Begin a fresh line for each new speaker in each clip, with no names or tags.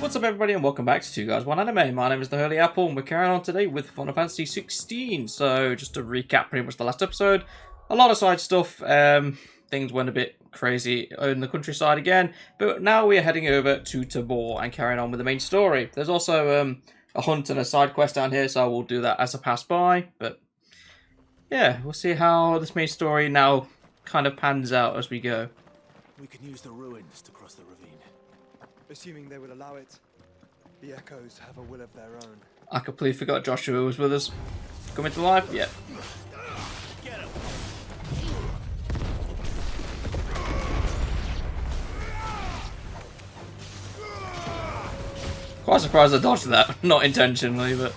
What's up everybody and welcome back to Two Guys One Anime. My name is the Hurley Apple and we're carrying on today with Final Fantasy XVI. So just to recap pretty much the last episode, a lot of side stuff, things went a bit crazy in the countryside again, but now we are heading over to Tabor and carrying on with the main story. There's also a hunt and a side quest down here, so I will do that as I pass by, but yeah, we'll see how this main story now kind of pans out as we go.
We can use the ruins to cross the ravine.
Assuming they would allow it. The Echoes have a will of their own.
I completely forgot Joshua was with us. Coming to life? Yep.
Get him.
Quite surprised I dodged that. Not intentionally, but...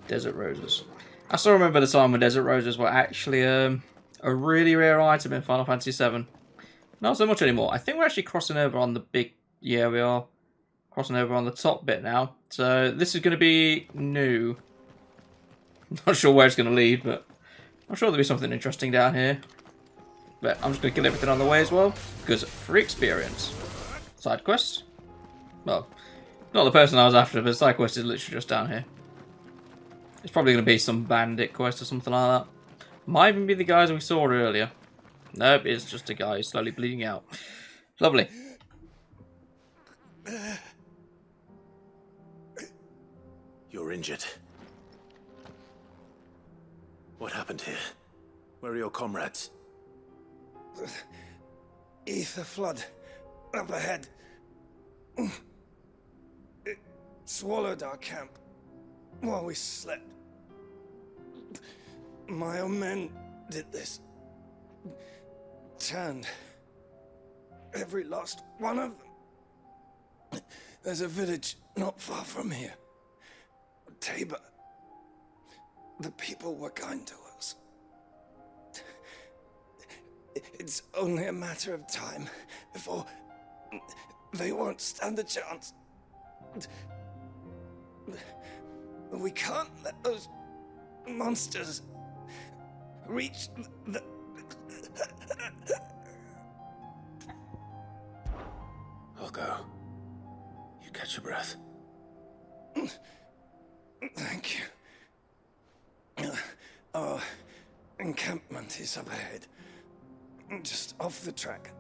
Desert Roses. I still remember the time when Desert Roses were actually a really rare item in Final Fantasy VII. Not so much anymore. I think we're actually crossing over on the big... Yeah, we are. Crossing over on the top bit now. So this is going to be new. Not sure where it's going to lead, but I'm sure there'll be something interesting down here. But I'm just going to kill everything on the way as well, because free experience. Side quest? Well, not the person I was after, but the side quest is literally just down here. It's probably going to be some bandit quest or something like that. Might even be the guys we saw earlier. Nope, it's just a guy slowly bleeding out. Lovely.
You're injured. What happened here? Where are your comrades?
Ether flood. Up ahead. It swallowed our camp while we slept. My own men did this. Turned every last one of them. There's a village not far from here. Tabor. The people were kind to us. It's only a matter of time before they won't stand a chance. We can't let those monsters reach the...
I'll go. You catch your breath.
Thank you. Our encampment is up ahead. Just off the track.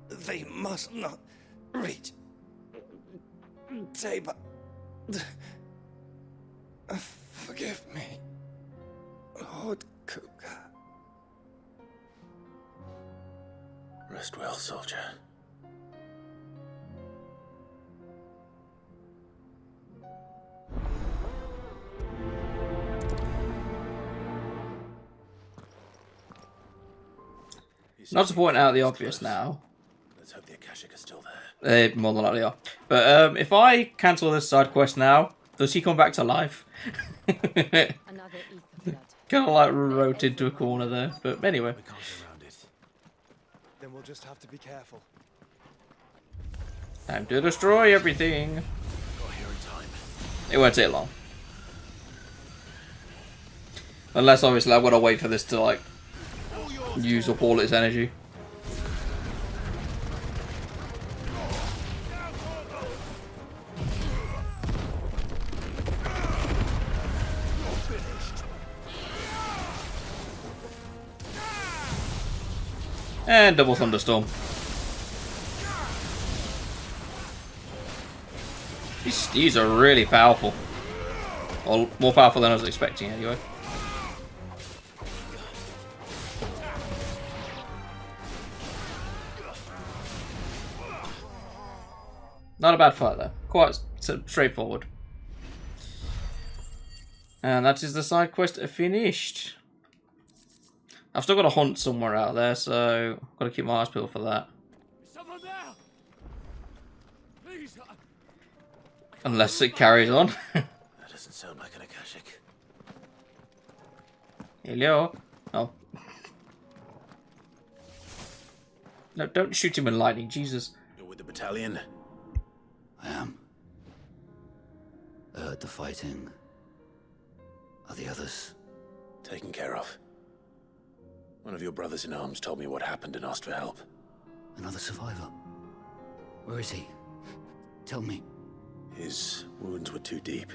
They must not reach Tabor. Forgive me, Lord Kuka.
Rest well, soldier.
Not to point out the obvious now.
Let's hope the Akashic are still there.
They more than likely are. But if I cancel this side quest now, does he come back to life?
Another ether flood.
Kind of like wrote into a corner there. But anyway.
We can't go around it.
Then we'll just have to be careful.
Time to destroy everything.
Got here in time.
It won't take long. Unless obviously I've got to wait for this to like use up all its energy. And double thunderstorm. These steeds are really powerful. Or more powerful than I was expecting anyway. Not a bad fight though. Quite straightforward. And that is the side quest finished. I've still got a hunt somewhere out there, so I've got to keep my eyes peeled for that.
Someone there! Please!
Unless it carries on.
That doesn't sound like an Akashic.
Hello? Oh. No, don't shoot him with lightning, Jesus.
You're with the battalion?
I am. I heard the fighting. Are the others?
Taken care of. One of your brothers in arms told me what happened and asked for help.
Another survivor? Where is he? Tell me.
His wounds were too deep.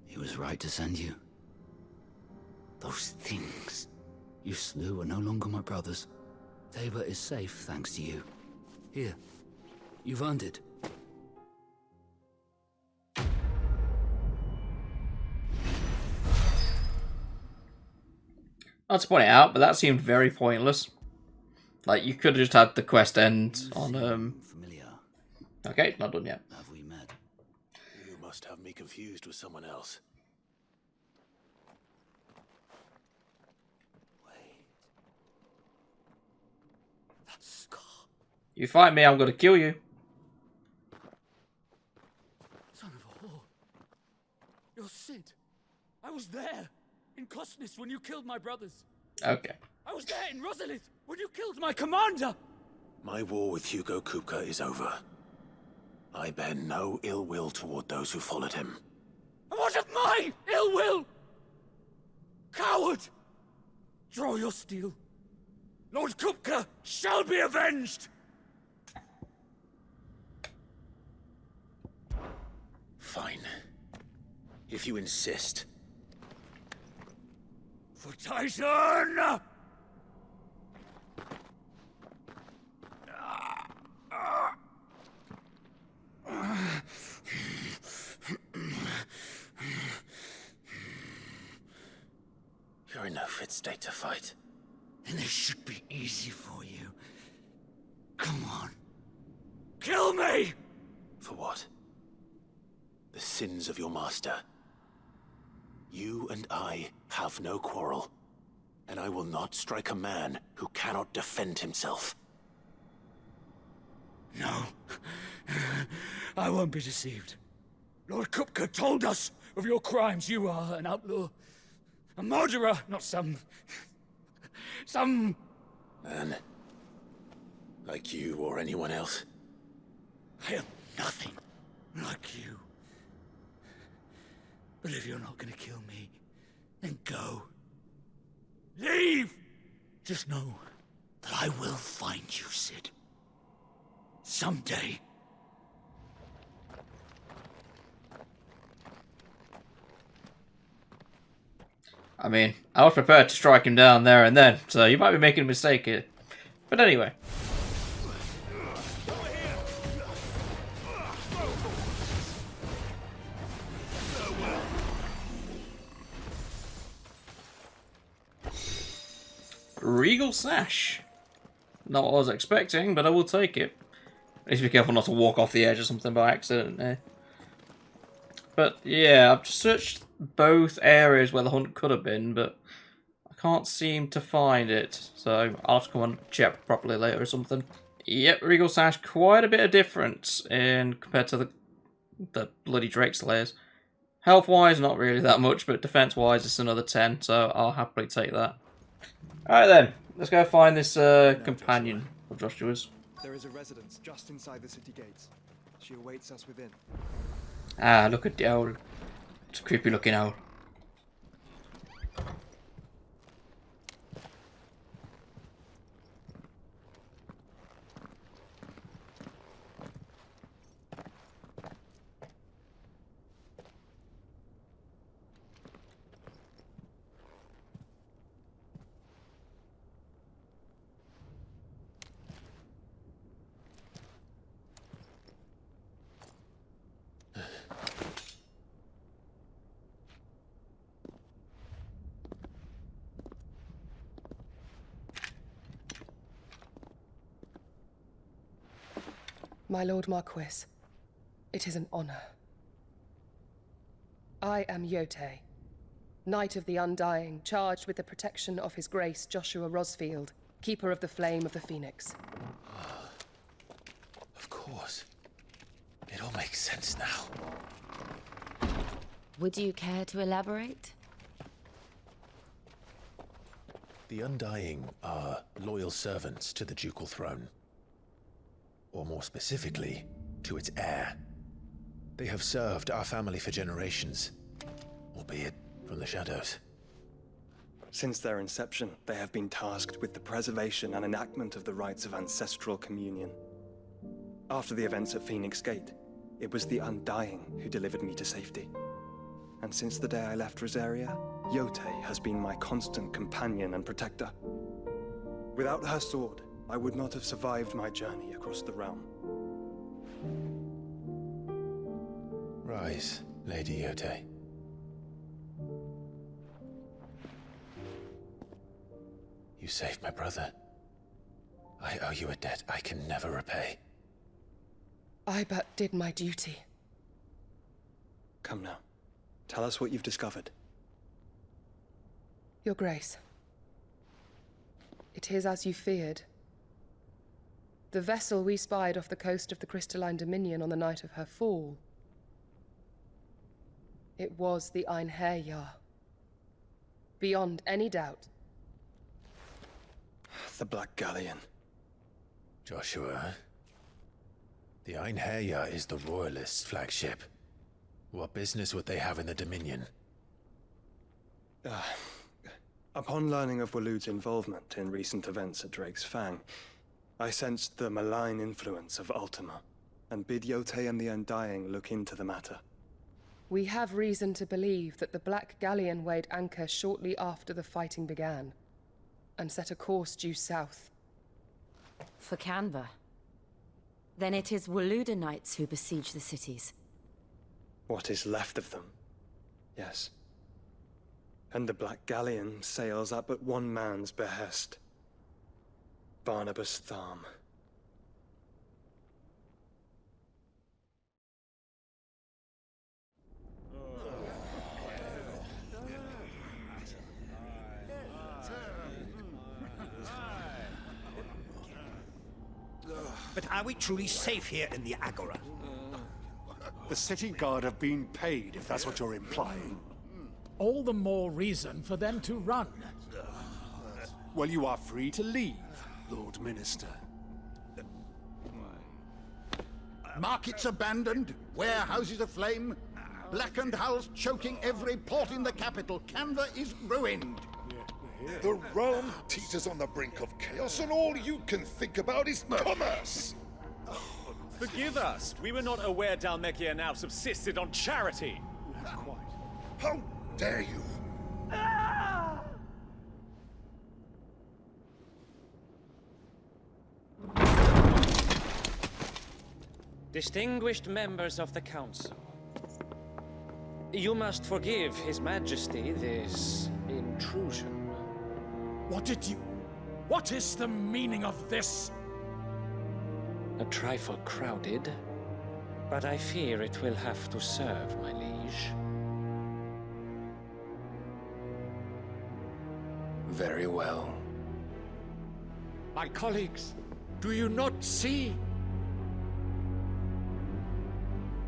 He was right to send you. Those things you slew are no longer my brothers. Tabor is safe thanks to you. Here, you've earned it.
Not to point it out, but that seemed very pointless. Like, you could have just had the quest end on,
Familiar.
Okay, not done yet.
Have we met?
You must have me confused with someone else.
Wait. That scar.
You fight me, I'm gonna kill you.
Son of a whore. You're Sid. I was there. In Kosnis when you killed my brothers.
Okay.
I was there in Rosalith when you killed my commander.
My war with Hugo Kupka is over. I bear no ill will toward those who followed him.
And what of my ill will? Coward! Draw your steel. Lord Kupka shall be avenged!
Fine. If you insist.
For Titan!
You're in no fit state to fight.
And this should be easy for you. Come on. Kill me!
For what? The sins of your master. You and I have no quarrel, and I will not strike a man who cannot defend himself.
No. I won't be deceived. Lord Kupka told us of your crimes. You are an outlaw. A murderer, not some
Man. Like you or anyone else.
I am nothing like you. But if you're not gonna kill me, then go. Leave! Just know that I will find you, Sid. Someday.
I mean, I was prepared to strike him down there and then, so you might be making a mistake here. But anyway. Regal Sash. Not what I was expecting, but I will take it. At least be careful not to walk off the edge or something by accident there. But yeah, I've searched both areas where the hunt could have been, but I can't seem to find it. So I'll have to come and check properly later or something. Yep, Regal Sash, quite a bit of difference in compared to the bloody Drake Slayers. Health-wise, not really that much, but defense-wise, it's another 10, so I'll happily take that. Alright then, let's go find this companion of Joshua's.
There is a residence just inside the city gates. She awaits us within.
Ah, look at the owl. It's a creepy looking owl.
My Lord Marquis, it is an honor. I am Yote, Knight of the Undying, charged with the protection of His Grace Joshua Rosfield, Keeper of the Flame of the Phoenix.
Of course. It all makes sense now.
Would you care to elaborate?
The Undying are loyal servants to the ducal throne. Or more specifically, to its heir. They have served our family for generations, albeit from the shadows.
Since their inception, they have been tasked with the preservation and enactment of the rites of ancestral communion. After the events at Phoenix Gate, it was the Undying who delivered me to safety. And since the day I left Rosaria, Yotei has been my constant companion and protector. Without her sword, I would not have survived my journey across the realm.
Rise, Lady Yotei. You saved my brother. I owe you a debt I can never repay.
I but did my duty.
Come now. Tell us what you've discovered.
Your Grace. It is as you feared. The vessel we spied off the coast of the Crystalline Dominion on the night of her fall. It was the Einherjar. Beyond any doubt.
The Black Galleon.
Joshua, the Einherjar is the Royalists' flagship. What business would they have in the Dominion?
Upon learning of Waloed's involvement in recent events at Drake's Fang, I sensed the malign influence of Ultima, and bid Yotei and the Undying look into the matter.
We have reason to believe that the Black Galleon weighed anchor shortly after the fighting began, and set a course due south.
For Canva. Then it is Waloed knights who besiege the cities.
What is left of them? Yes. And the Black Galleon sails at but one man's behest. Barnabas Tharm.
But are we truly safe here in the Agora?
The city guard have been paid, if that's what you're implying.
All the more reason for them to run.
Well, you are free to leave, Lord Minister.
Markets abandoned, warehouses aflame, blackened hulls choking every port in the capital. Canva is ruined.
The realm teeters on the brink of chaos, and all you can think about is commerce!
Forgive us. We were not aware Dalmekia now subsisted on charity.
How dare you!
Distinguished members of the Council, you must forgive His Majesty this intrusion.
What is the meaning of this?
A trifle crowded, but I fear it will have to serve, my liege.
Very well.
My colleagues, do you not see?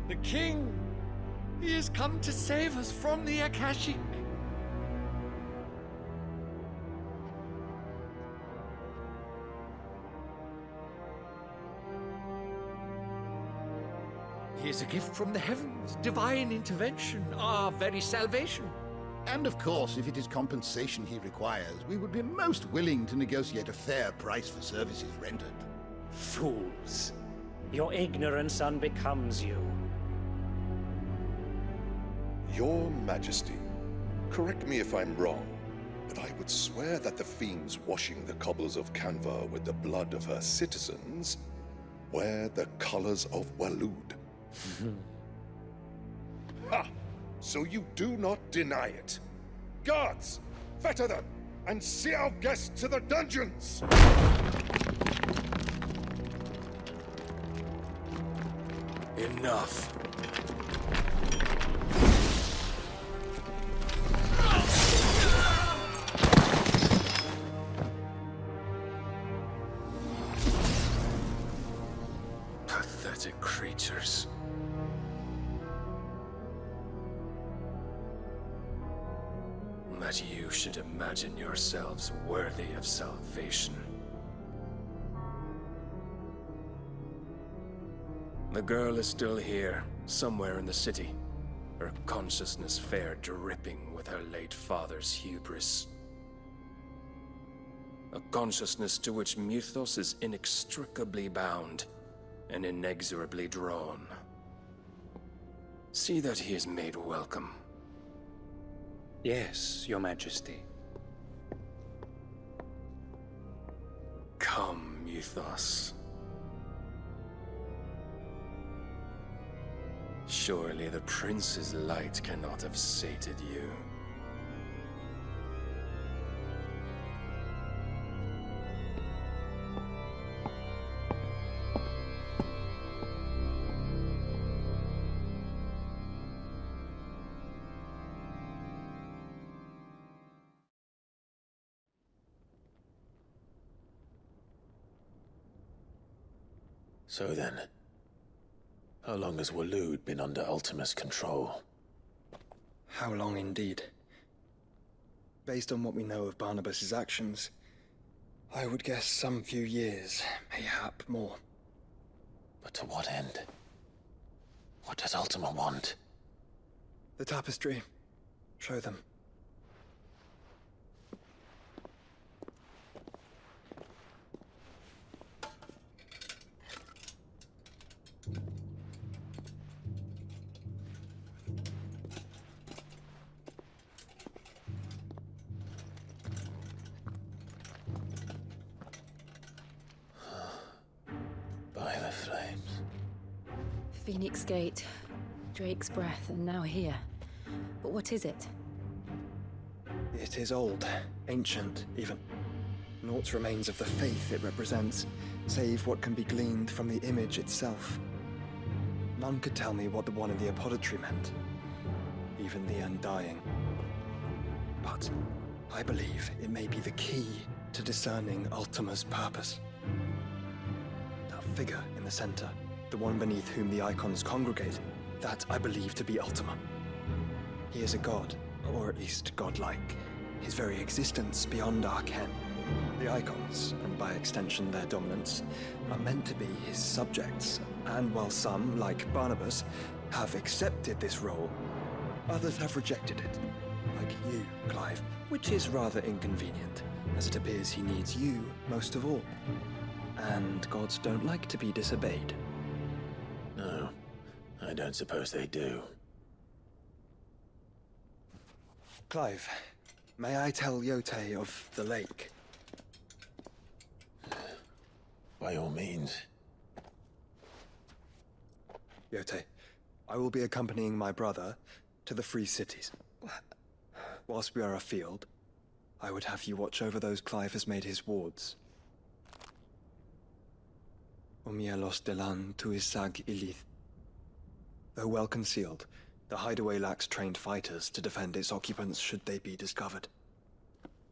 The King! He has come to save us from the Akashic! He is a gift from the heavens, divine intervention, our very salvation.
And of course, if it is compensation he requires, we would be most willing to negotiate a fair price for services rendered.
Fools! Your ignorance unbecomes you.
Your Majesty, correct me if I'm wrong, but I would swear that the fiends washing the cobbles of Canva with the blood of her citizens wear the colors of Waloed. Ha! So you do not deny it. Guards, fetter them, and see our guests to the dungeons!
Enough. Pathetic creatures. That you
should imagine yourselves worthy of salvation. The girl is still here, somewhere in the city, her consciousness fair dripping with her late father's hubris. A consciousness to which Mythos is inextricably bound and inexorably drawn. See that he is made welcome.
Yes, Your Majesty.
Come, Mythos. Surely the prince's light cannot have sated you.
So then, how long has Waloed been under Ultima's control?
How long indeed? Based on what we know of Barnabas's actions, I would guess some few years, mayhap more.
But to what end? What does Ultima want?
The tapestry. Show them.
By the flames.
Phoenix Gate, Drake's Breath, and now here. But what is it?
It is old, ancient, even. Naught remains of the faith it represents, save what can be gleaned from the image itself. None could tell me what the one in the apothecary meant, even the Undying. But I believe it may be the key to discerning Ultima's purpose. That figure in the center, the one beneath whom the Eikons congregate, that I believe to be Ultima. He is a god, or at least godlike, his very existence beyond our ken. The Eikons, and by extension their dominants, are meant to be his subjects, and while some, like Barnabas, have accepted this role, others have rejected it, like you, Clive, which is rather inconvenient, as it appears he needs you most of all. And gods don't like to be disobeyed.
No, I don't suppose they do.
Clive, may I tell Yote of the lake?
By all means.
Yote, I will be accompanying my brother to the Free Cities. Whilst we are afield, I would have you watch over those Clive has made his wards. Omielos delan tu isag ilith. Though well concealed, the hideaway lacks trained fighters to defend its occupants should they be discovered.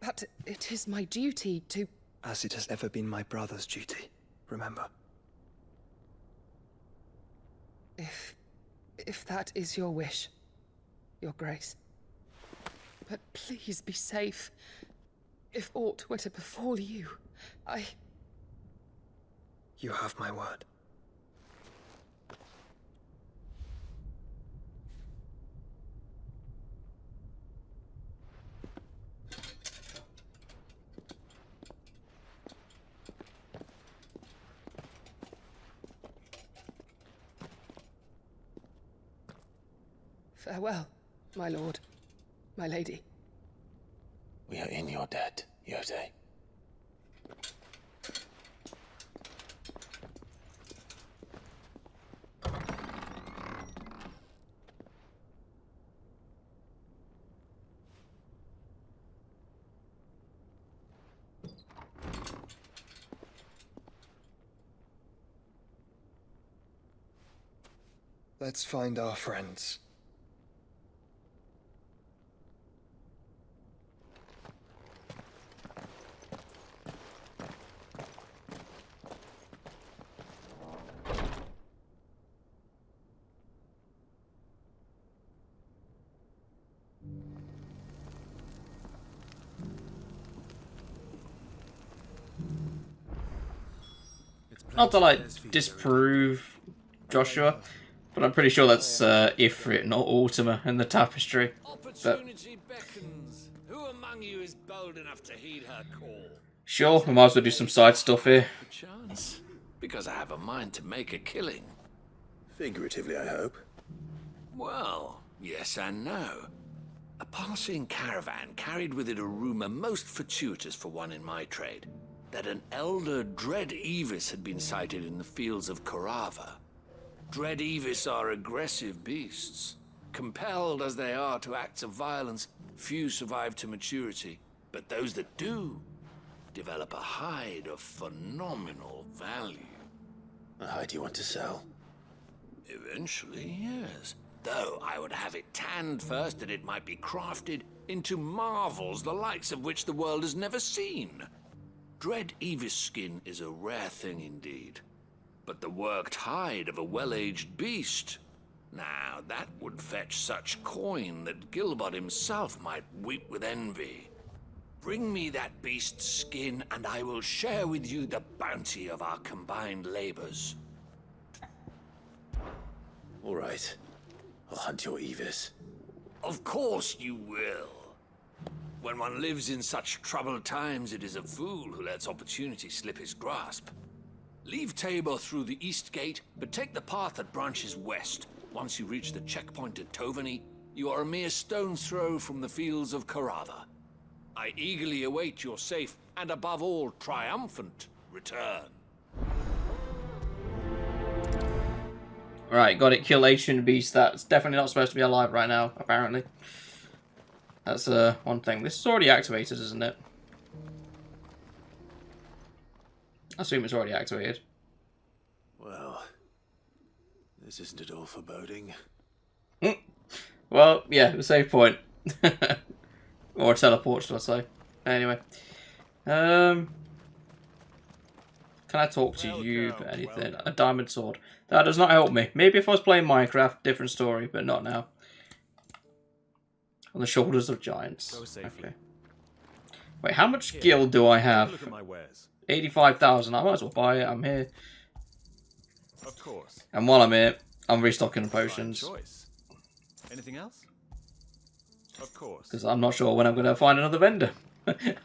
But it is my duty to...
As it has ever been my brother's duty, remember.
If that is your wish, Your Grace. But please be safe. If aught were to befall you,
You have my word.
Farewell, my lord, my lady.
We are in your debt, Yote.
Let's find our friends.
Not to like disprove Joshua, but I'm pretty sure that's Ifrit, not Ultima, in the tapestry. But
Opportunity beckons. Who among you is bold enough to heed her call?
sure, we might as well do some side stuff here.
Chance? Because I have a mind to make a killing.
Figuratively, I hope.
Well, yes and no. A passing caravan carried with it a rumor most fortuitous for one in my trade, that an elder dread Aevis had been sighted in the fields of Carava. Dread Aevis are aggressive beasts. Compelled as they are to acts of violence, few survive to maturity, but those that do develop a hide of phenomenal value.
A hide you want to sell?
Eventually, yes. Though I would have it tanned first that it might be crafted into marvels the likes of which the world has never seen. Dread Aevis skin is a rare thing indeed. But the worked hide of a well-aged beast, now that would fetch such coin that Gilbert himself might weep with envy. Bring me that beast's skin, and I will share with you the bounty of our combined labors.
All right. I'll hunt your Aevis.
Of course you will. When one lives in such troubled times, it is a fool who lets opportunity slip his grasp. Leave Tabor through the east gate, but take the path that branches west. Once you reach the checkpoint at Tovany, you are a mere stone's throw from the fields of Carava. I eagerly await your safe, and above all, triumphant return.
Right, got it. Kill ancient beast. That's definitely not supposed to be alive right now, apparently. That's one thing. This is already activated, isn't it? I assume it's already activated.
Well, this isn't at all foreboding.
Well, yeah, the save point. Or a teleport, shall I say. Anyway. Can I talk to you for anything? A diamond sword. That does not help me. Maybe if I was playing Minecraft, different story, but not now. On the shoulders of giants. Okay. Wait, how much skill do I have? 85,000. I might as well buy it. I'm here.
Of course.
And while I'm here, I'm restocking potions.
Anything else? Of course.
Because I'm not sure when I'm going to find another vendor.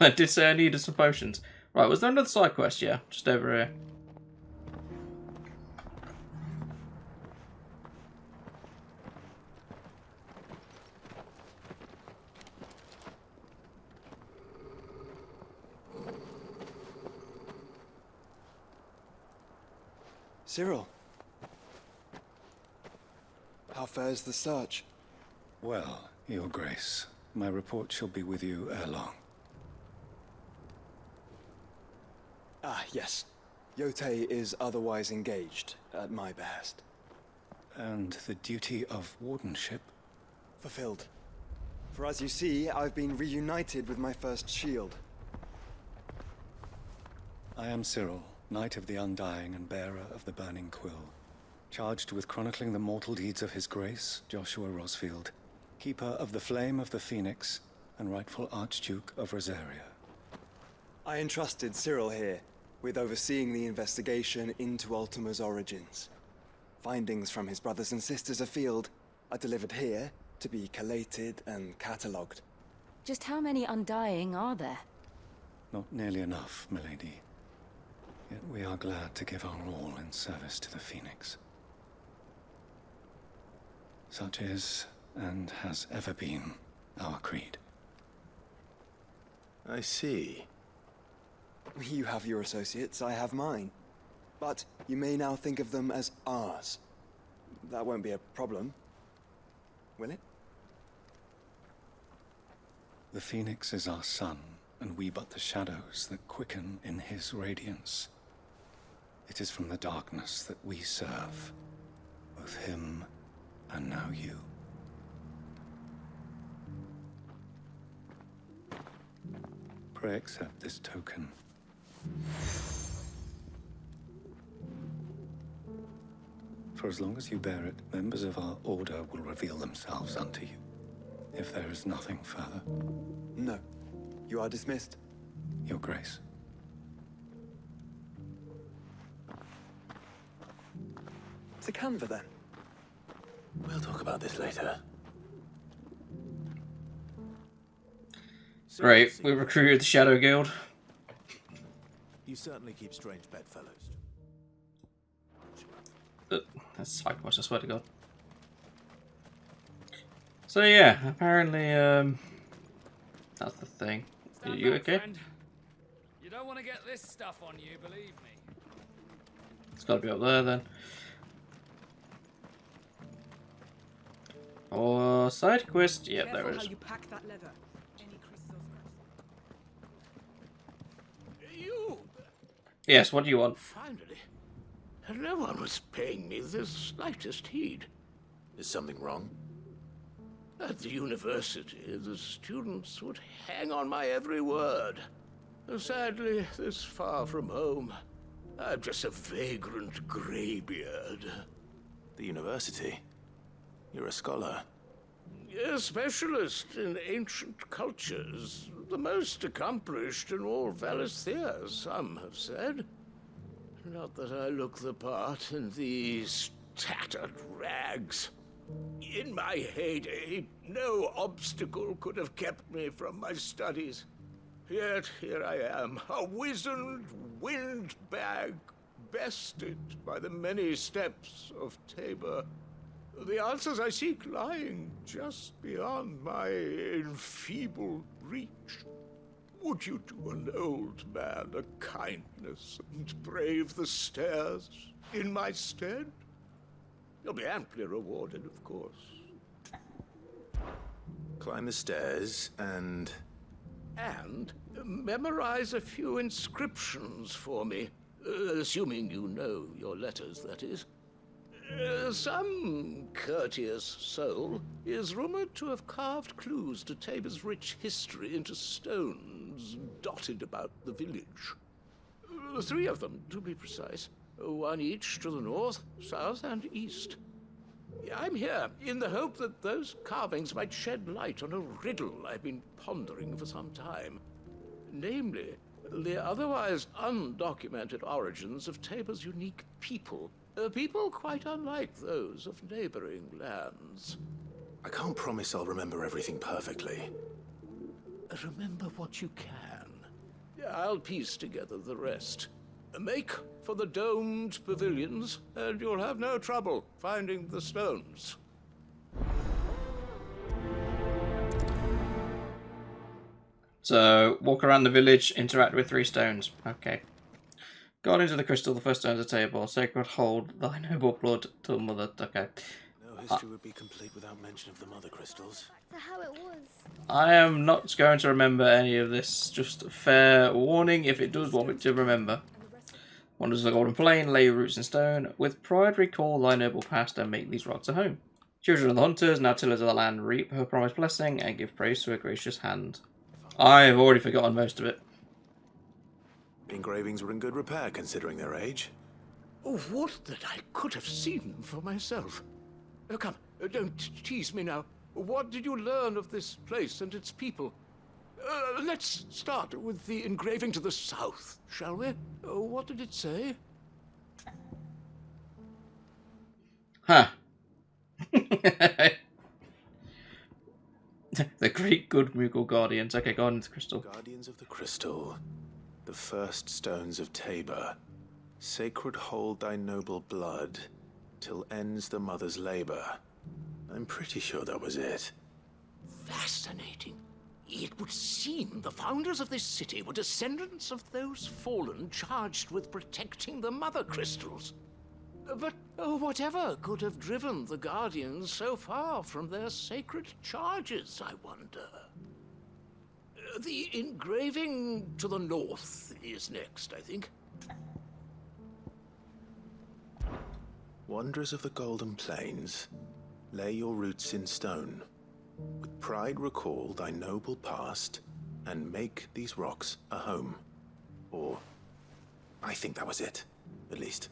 I did say I needed some potions. Right, was there another side quest? Yeah, just over here.
Cyril. How fares the search?
Well, Your Grace, my report shall be with you ere long.
Ah, yes. Yotei is otherwise engaged, at my behest.
And the duty of wardenship?
Fulfilled. For as you see, I've been reunited with my first shield.
I am Cyril, Knight of the Undying and bearer of the Burning Quill, charged with chronicling the mortal deeds of His Grace, Joshua Rosfield, Keeper of the Flame of the Phoenix, and rightful Archduke of Rosaria.
I entrusted Cyril here with overseeing the investigation into Ultima's origins. Findings from his brothers and sisters afield are delivered here to be collated and catalogued.
Just how many Undying are there?
Not nearly enough, milady. Yet we are glad to give our all in service to the Phoenix. Such is, and has ever been, our creed.
I see.
You have your associates, I have mine. But you may now think of them as ours. That won't be a problem, will it?
The Phoenix is our sun, and we but the shadows that quicken in his radiance. It is from the darkness that we serve, both him and now you. Pray accept this token. For as long as you bear it, members of our order will reveal themselves unto you. If there is nothing further.
No. You are dismissed.
Your Grace.
to Canva then?
We'll talk about this later.
Great, we recruited the Shadow Guild.
You certainly keep strange bedfellows.
That's side quest, I swear to God. So yeah, apparently, that's the thing. You okay?
Friend. You don't want to get this stuff on you, believe me.
It's got to be up there then. Or side quest? Yep, there it is.
How you pack that leather. Any creases or scratches.
You!
Yes, what do you want?
Finally. No one was paying me the slightest heed.
Is something wrong?
At the university, the students would hang on my every word. Sadly, this far from home, I'm just a vagrant greybeard.
The university? You're a scholar.
A specialist in ancient cultures. The most accomplished in all Valisthea, some have said. Not that I look the part in these tattered rags. In my heyday, no obstacle could have kept me from my studies. Yet here I am, a wizened windbag, bested by the many steps of Tabor. The answers I seek lying just beyond my enfeebled reach. Would you do an old man a kindness and brave the stairs in my stead? You'll be amply rewarded, of course.
Climb the stairs and
memorize a few inscriptions for me, assuming you know your letters, that is. Some courteous soul is rumored to have carved clues to Tabor's rich history into stones dotted about the village. 3 of them, to be precise. 1 each to the north, south, and east. I'm here in the hope that those carvings might shed light on a riddle I've been pondering for some time. Namely, the otherwise undocumented origins of Tabor's unique people. People quite unlike those of neighboring lands.
I can't promise I'll remember everything perfectly.
Remember what you can. I'll piece together the rest. Make for the domed pavilions, and you'll have no trouble finding the stones.
So, walk around the village, interact with 3 stones. Okay. Gone into the crystal, the first stone of the table. Sacred hold thy noble blood to mother. Okay.
No history would be complete without mention of the mother crystals.
To how it was.
I am not going to remember any of this. Just a fair warning if it does want me to remember. Wonders of the golden plain, lay your roots in stone. With pride recall thy noble past and make these rocks a home. Children of the hunters, now tillers of the land, reap her promised blessing and give praise to her gracious hand. I have already forgotten most of it.
The engravings were in good repair considering their age.
Oh, would that I could have seen for myself. Come, don't tease me now. What did you learn of this place and its people? Let's start with the engraving to the south, shall we? What did it say?
Huh. The great good Moogle Guardians. Okay, Guardians of the Crystal.
Guardians of the Crystal. The first stones of Tabor. Sacred hold thy noble blood, till ends the mother's labor. I'm pretty sure that was it.
Fascinating. It would seem the founders of this city were descendants of those fallen charged with protecting the mother crystals. But whatever could have driven the Guardians so far from their sacred charges, I wonder? The engraving to the north is next, I think.
Wanderers of the Golden Plains, lay your roots in stone. With pride recall thy noble past, and make these rocks a home. Or, I think that was it, at least.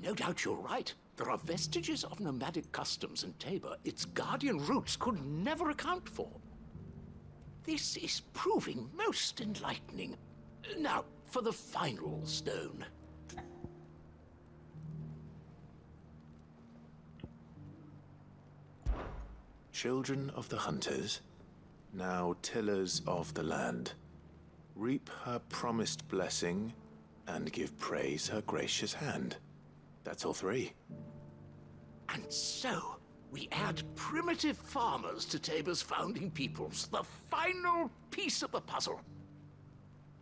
No doubt you're right. There are vestiges of nomadic customs in Tabor its guardian roots could never account for. This is proving most enlightening. Now, for the final stone.
children of the hunters, now tillers of the land, reap her promised blessing and give praise her gracious hand. That's all three.
And so, we add primitive farmers to Tabor's founding peoples, the final piece of the puzzle.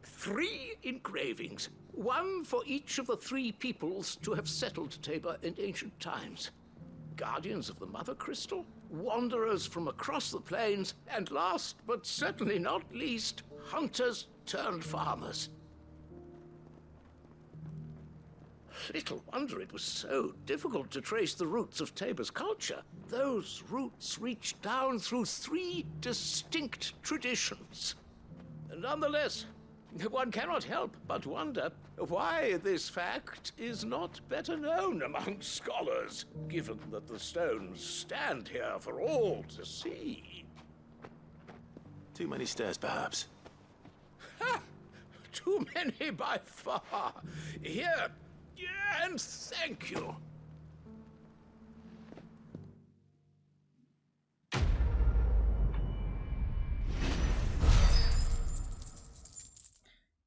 3 engravings, 1 for each of the 3 peoples to have settled Tabor in ancient times. Guardians of the Mother Crystal, wanderers from across the plains, and last but certainly not least, hunters turned farmers. Little wonder it was so difficult to trace the roots of Tabor's culture. Those roots reach down through 3 distinct traditions. Nonetheless, one cannot help but wonder why this fact is not better known among scholars, given that the stones stand here for all to see.
Too many stairs, perhaps.
Ha! Too many by far. Here, and thank you.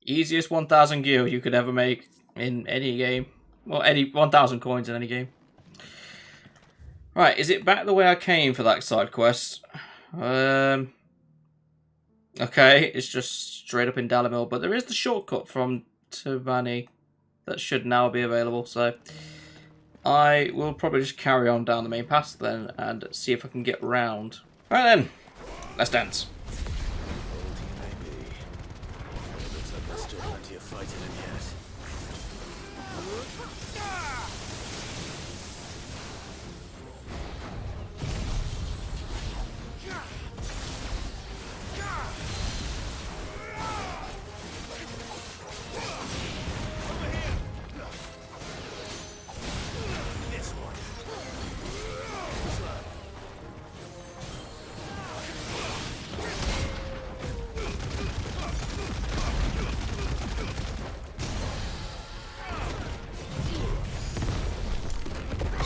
Easiest 1,000 gil you could ever make in any game. Well, any 1,000 coins in any game. Right, is it back the way I came for that side quest? Okay, it's just straight up in Dalimil, but there is the shortcut from Tavani that should now be available, so I will probably just carry on down the main path then and see if I can get round. Right then, let's dance.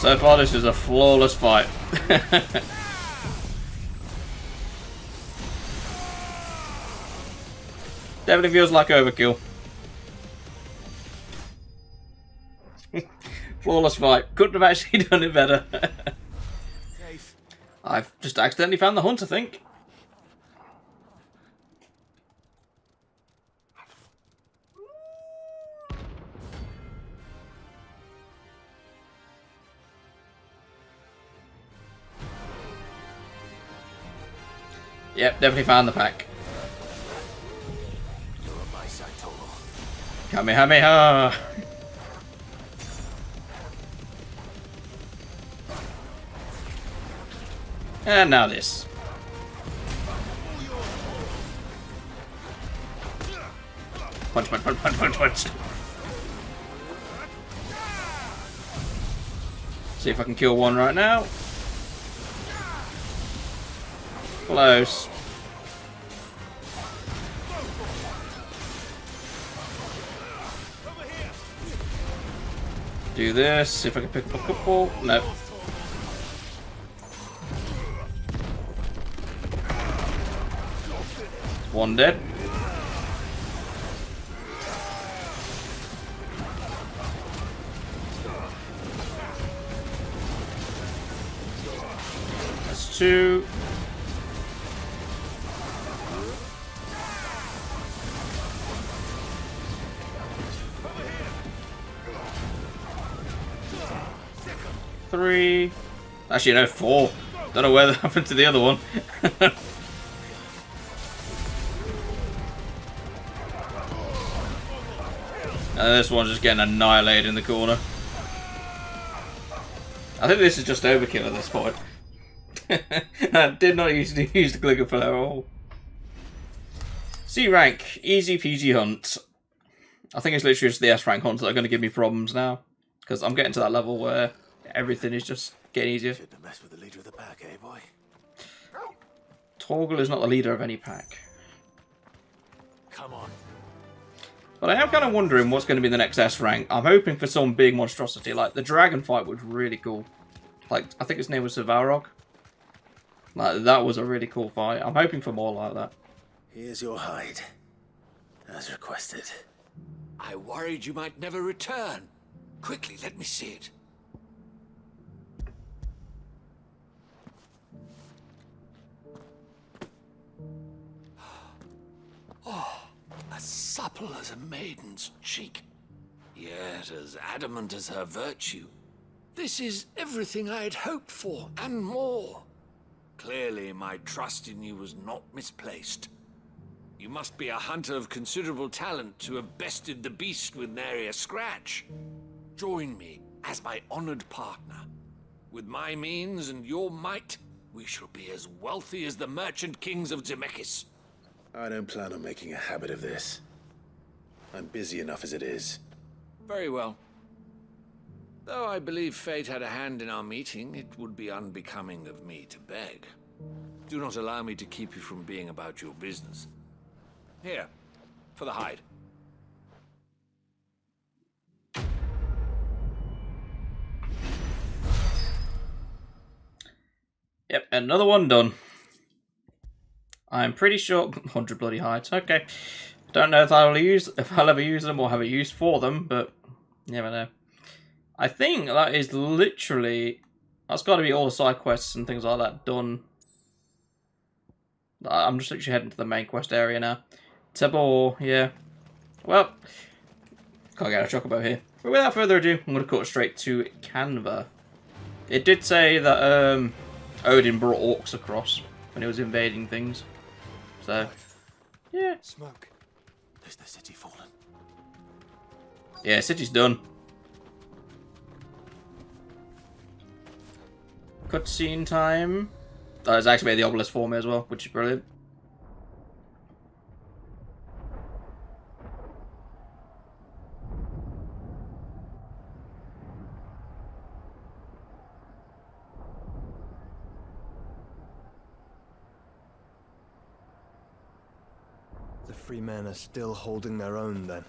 So far, this is a flawless fight. Definitely feels like overkill. Flawless fight. Couldn't have actually done it better. I've just accidentally found the hunt, I think. Yep, definitely found the pack. Kamehameha! And now this. Punch, punch, punch, punch, punch, punch. See if I can kill one right now. Close. Do this, see if I can pick up a couple. Nope. One dead. That's 2. Three. Actually, no, 4. Don't know where that happened to the other one. And this one's just getting annihilated in the corner. I think this is just overkill at this point. I did not use the clicker for that at all. C rank, easy peasy hunt. I think it's literally just the S rank hunts that are going to give me problems now, because I'm getting to that level where everything is just getting easier.
Shouldn't have messed with the leader of the pack, eh, boy?
Torgal is not the leader of any pack.
Come on.
But I am kind of wondering what's going to be the next S rank. I'm hoping for some big monstrosity. Like, the dragon fight was really cool. Like, I think his name was Savarog. Like, that was a really cool fight. I'm hoping for more like that.
Here's your hide, as requested.
I worried you might never return. Quickly, let me see it. Oh, as supple as a maiden's cheek, yet as adamant as her virtue. This is everything I had hoped for, and more. Clearly, my trust in you was not misplaced. You must be a hunter of considerable talent to have bested the beast with nary a scratch. Join me as my honored partner. With my means and your might, we shall be as wealthy as the merchant kings of Zemeckis.
I don't plan on making a habit of this. I'm busy enough as it is.
Very well. Though I believe fate had a hand in our meeting, it would be unbecoming of me to beg. Do not allow me to keep you from being about your business. Here, for the hide.
Yep, another one done. I'm pretty sure 100 bloody hides. Okay, don't know if I'll ever use them or have a use for them, but you never know. I think that is literally, that's got to be all the side quests and things like that done. I'm just literally heading to the main quest area now. Tabor, yeah. Well, can't get a Chocobo here. But without further ado, I'm going to cut straight to Canva. It did say that Odin brought orcs across when he was invading things. So, yeah.
Smoke. Is the city fallen?
Yeah, city's done. Cutscene time. Oh, it's actually the obelisk for me as well, which is brilliant.
The free men are still holding their own, then.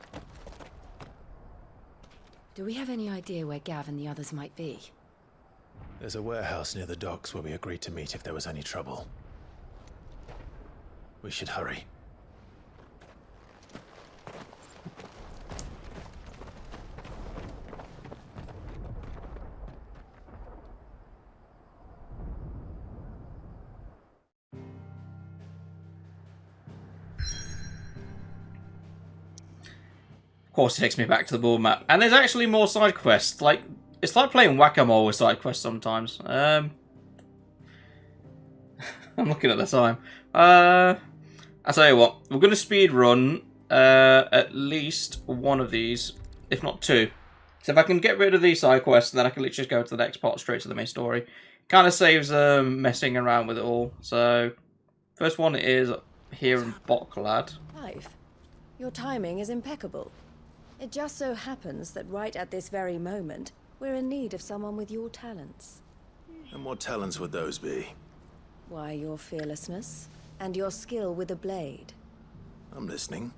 Do we have any idea where Gav and the others might be?
There's a warehouse near the docks where we agreed to meet if there was any trouble. We should hurry.
Of course, it takes me back to the board map. And there's actually more side quests. Like, it's like playing whack-a-mole with side quests sometimes. I'm looking at the time. I'll tell you what. We're going to speed run at least one of these, if not two. So if I can get rid of these side quests, then I can literally just go to the next part straight to the main story. Kind of saves messing around with it all. So, first one is here in Boklad.
Life. Your timing is impeccable. It just so happens that right at this very moment, we're in need of someone with your talents.
And what talents would those be?
Why, your fearlessness and your skill with a blade.
I'm listening.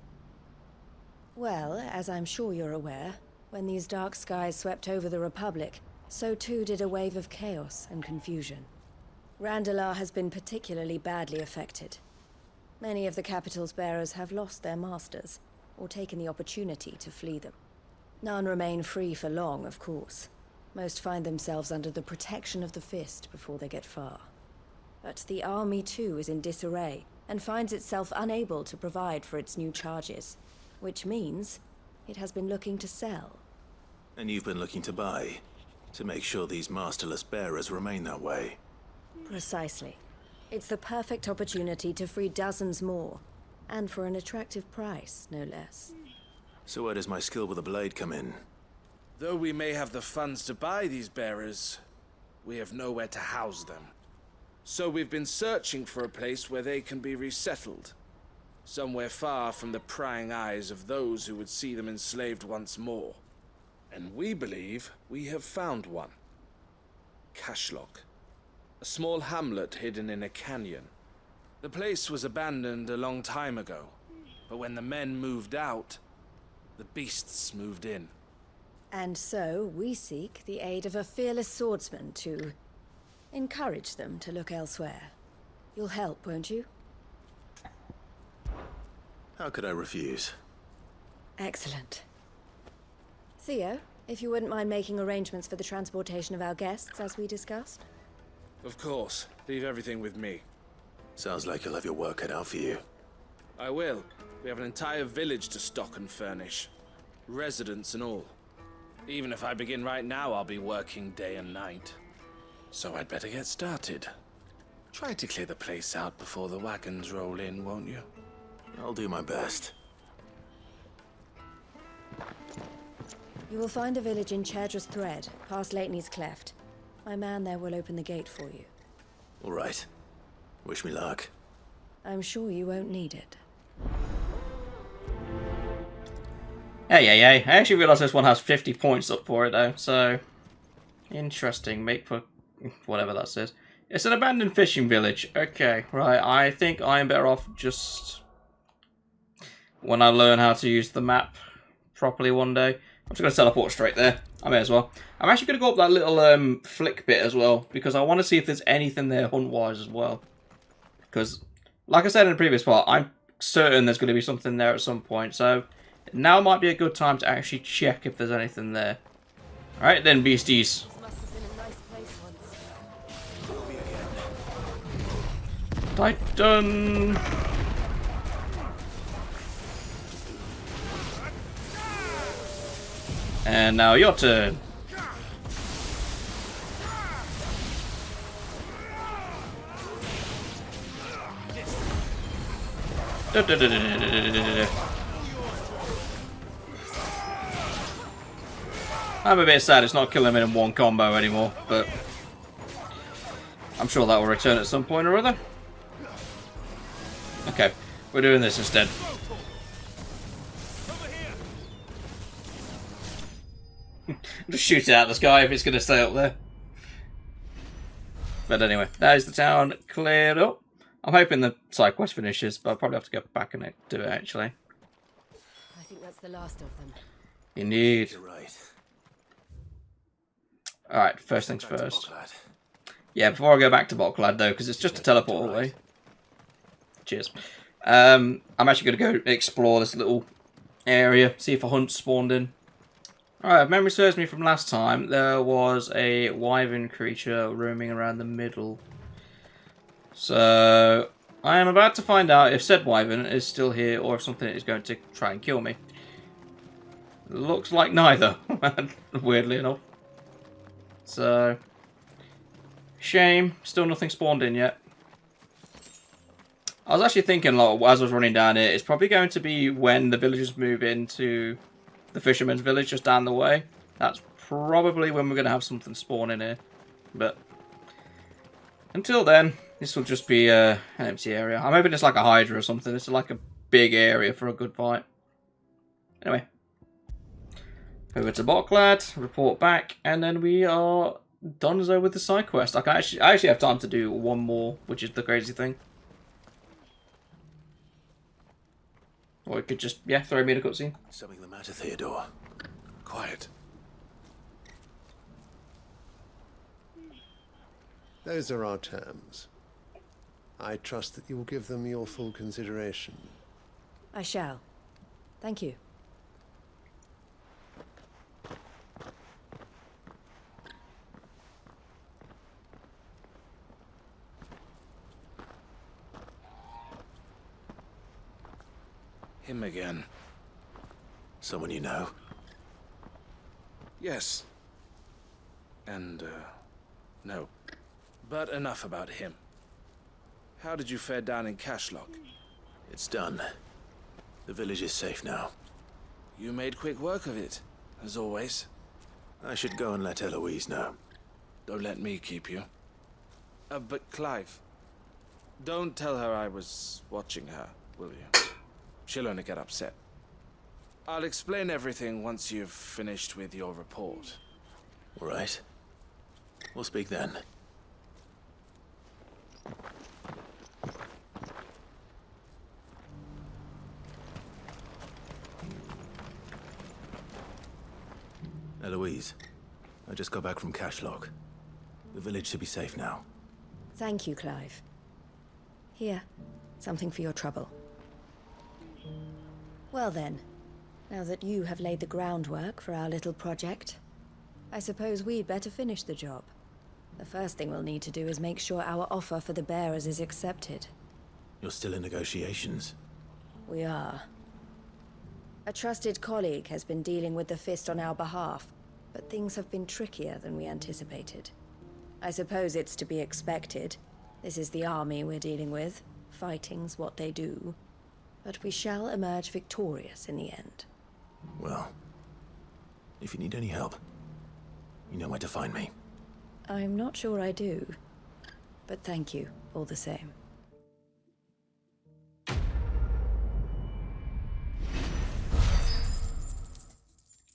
Well, as I'm sure you're aware, when these dark skies swept over the Republic, so too did a wave of chaos and confusion. Randalar has been particularly badly affected. Many of the capital's bearers have lost their masters, or taken the opportunity to flee them. None remain free for long, of course. Most find themselves under the protection of the Fist before they get far. But the army too is in disarray, and finds itself unable to provide for its new charges, which means it has been looking to sell.
And you've been looking to buy, to make sure these masterless bearers remain that way.
Precisely. It's the perfect opportunity to free dozens more, and for an attractive price, no less.
So where does my skill with a blade come in?
Though we may have the funds to buy these bearers, we have nowhere to house them. So we've been searching for a place where they can be resettled. Somewhere far from the prying eyes of those who would see them enslaved once more. And we believe we have found one. Cashlock. A small hamlet hidden in a canyon. The place was abandoned a long time ago, but when the men moved out, the beasts moved in.
And so we seek the aid of a fearless swordsman to encourage them to look elsewhere. You'll help, won't you?
How could I refuse?
Excellent. Theo, if you wouldn't mind making arrangements for the transportation of our guests, as we discussed.
Of course. Leave everything with me.
Sounds like you'll have your work cut out for you.
I will. We have an entire village to stock and furnish. Residents and all. Even if I begin right now, I'll be working day and night. So I'd better get started. Try to clear the place out before the wagons roll in, won't you?
I'll do my best.
You will find a village in Chadra's Thread, past Lateney's Cleft. My man there will open the gate for you.
All right. Wish me luck.
I'm sure you won't need it.
Hey. I actually realised this one has 50 points up for it though, so... Interesting. Make for... whatever that says. It's an abandoned fishing village. Okay, right. I think I'm better off just... when I learn how to use the map properly one day. I'm just going to teleport straight there. I may as well. I'm actually going to go up that little flick bit as well, because I want to see if there's anything there hunt-wise as well. Because, like I said in the previous part, I'm certain there's going to be something there at some point, so now might be a good time to actually check if there's anything there. Alright then, beasties. Titan! And now your turn. I'm a bit sad it's not killing him in one combo anymore, but I'm sure that will return at some point or other. Okay, we're doing this instead. Just shoot it out of the sky if it's going to stay up there. But anyway, that is the town cleared up. I'm hoping the side quest finishes, but I'll probably have to go back and do it actually.
I think that's the last of them.
Indeed.
You're right.
Alright, first things first. Yeah, before I go back to Boklad though, because it's just a teleport away. Cheers. I'm actually going to go explore this little area, see if a hunt spawned in. Alright, if memory serves me from last time, there was a wyvern creature roaming around the middle. So, I am about to find out if said wyvern is still here or if something is going to try and kill me. Looks like neither, weirdly enough. So, shame, still nothing spawned in yet. I was actually thinking, like, as I was running down here, it's probably going to be when the villagers move into the fisherman's village just down the way. That's probably when we're going to have something spawn in here. But until then, this will just be an empty area. I'm hoping it's like a hydra or something. It's like a big area for a good fight. Anyway. Over to Boklad, report back, and then we are done as with the side quest. I actually have time to do one more, which is the crazy thing. Or it could just, yeah, throw me in a cutscene.
Something the matter, Theodore? Quiet.
Those are our terms. I trust that you will give them your full consideration.
I shall. Thank you.
Him again.
Someone you know?
Yes. And, no. But enough about him. How did you fare down in Cashlock?
It's done. The village is safe now.
You made quick work of it, as always.
I should go and let Eloise know.
Don't let me keep you. But Clive, don't tell her I was watching her, will you? She'll only get upset. I'll explain everything once you've finished with your report.
All right. We'll speak then. Eloise, I just got back from Cashlock. The village should be safe now.
Thank you, Clive. Here, something for your trouble. Well then, now that you have laid the groundwork for our little project, I suppose we'd better finish the job. The first thing we'll need to do is make sure our offer for the bearers is accepted.
You're still in negotiations?
We are. A trusted colleague has been dealing with the Fist on our behalf, but things have been trickier than we anticipated. I suppose it's to be expected. This is the army we're dealing with. Fighting's what they do. But we shall emerge victorious in the end.
Well, if you need any help, you know where to find me.
I'm not sure I do. But thank you, all the same.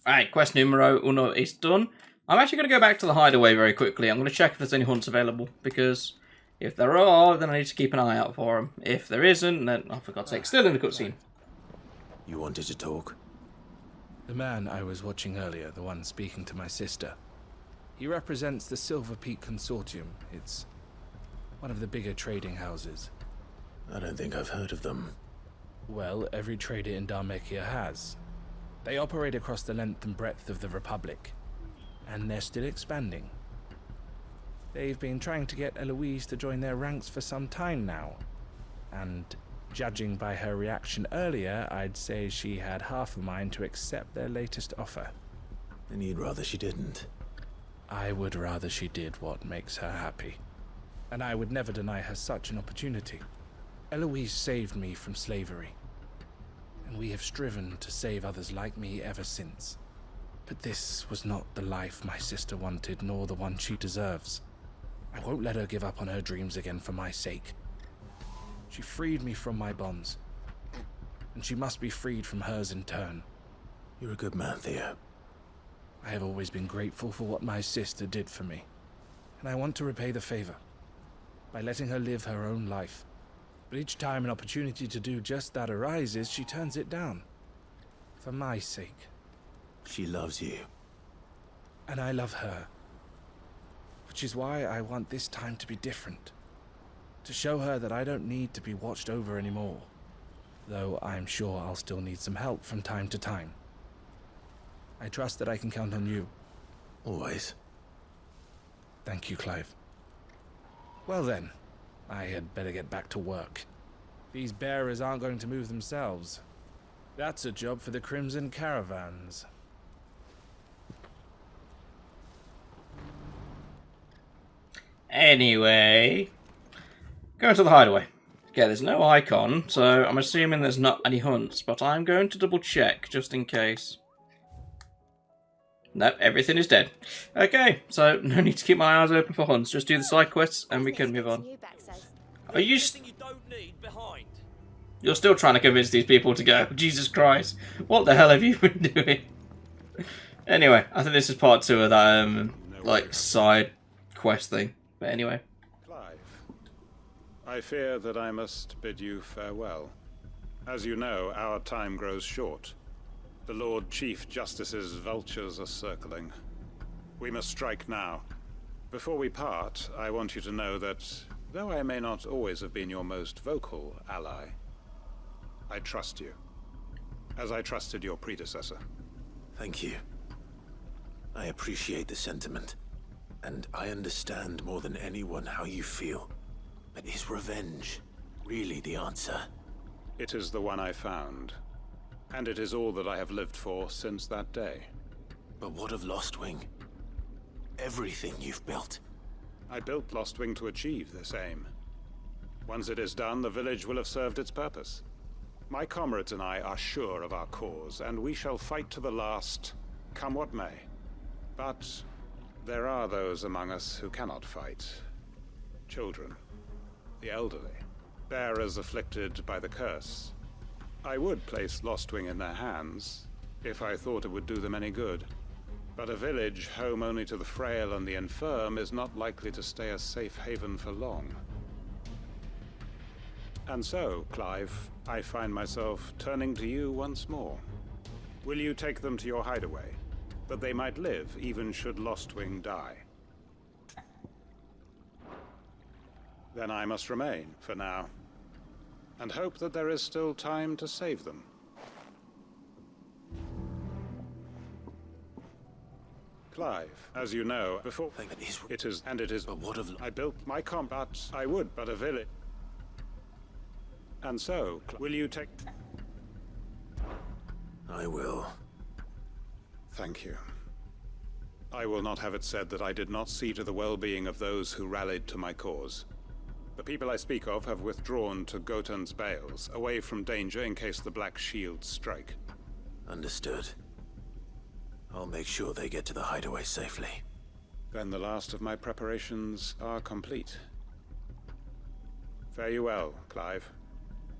Alright, quest numero uno is done. I'm actually going to go back to the hideaway very quickly. I'm going to check if there's any hunts available, because if there are, then I need to keep an eye out for them. If there isn't, then, oh, for God's sake, still in the cutscene.
You wanted to talk?
The man I was watching earlier, the one speaking to my sister, he represents the Silver Peak Consortium. It's one of the bigger trading houses.
I don't think I've heard of them.
Well, every trader in Dhalmekia has. They operate across the length and breadth of the Republic, and they're still expanding. They've been trying to get Eloise to join their ranks for some time now, and judging by her reaction earlier, I'd say she had half a mind to accept their latest offer.
And you'd rather she didn't?
I would rather she did what makes her happy, and I would never deny her such an opportunity. Eloise saved me from slavery, and we have striven to save others like me ever since. But this was not the life my sister wanted, nor the one she deserves. I won't let her give up on her dreams again for my sake. She freed me from my bonds, and she must be freed from hers in turn.
You're a good man, Theo.
I have always been grateful for what my sister did for me, and I want to repay the favor by letting her live her own life. But each time an opportunity to do just that arises, she turns it down. For my sake.
She loves you.
And I love her. Which is why I want this time to be different. To show her that I don't need to be watched over anymore. Though I'm sure I'll still need some help from time to time. I trust that I can count on you.
Always.
Thank you, Clive. Well then, I had better get back to work. These bearers aren't going to move themselves. That's a job for the Crimson Caravans.
Anyway, going to the hideaway. Okay, there's no icon, so I'm assuming there's not any hunts, but I'm going to double check just in case. Nope, everything is dead. Okay, so no need to keep my eyes open for hunts. Just do the side quests and we can move on. Are you You're still trying to convince these people to go. Jesus Christ. What the hell have you been doing? Anyway, I think this is part 2 of that like side quest thing. But anyway.
Clive, I fear that I must bid you farewell. As you know, our time grows short. The Lord Chief Justice's vultures are circling. We must strike now. Before we part, I want you to know that, though I may not always have been your most vocal ally, I trust you, as I trusted your predecessor.
Thank you. I appreciate the sentiment, and I understand more than anyone how you feel. But is revenge really the answer?
It is the one I found, and it is all that I have lived for since that day.
But what of Lostwing? Everything you've built.
I built Lostwing to achieve this aim. Once it is done, the village will have served its purpose. My comrades and I are sure of our cause, and we shall fight to the last, come what may. But there are those among us who cannot fight. Children, the elderly, bearers afflicted by the curse. I would place Lostwing in their hands, if I thought it would do them any good. But a village home only to the frail and the infirm is not likely to stay a safe haven for long. And so, Clive, I find myself turning to you once more. Will you take them to your hideaway, that they might live even should Lostwing die? Then I must remain, for now. and hope that there is still time to save them. Clive, as you know, before it is. But what of I built my combat? I would, but a village. And so, will you take?
I will.
Thank you. I will not have it said that I did not see to the well-being of those who rallied to my cause. The people I speak of have withdrawn to Goten's Bales, away from danger in case the Black Shields strike.
Understood. I'll make sure they get to the hideaway safely.
Then the last of my preparations are complete. Fare you well, Clive.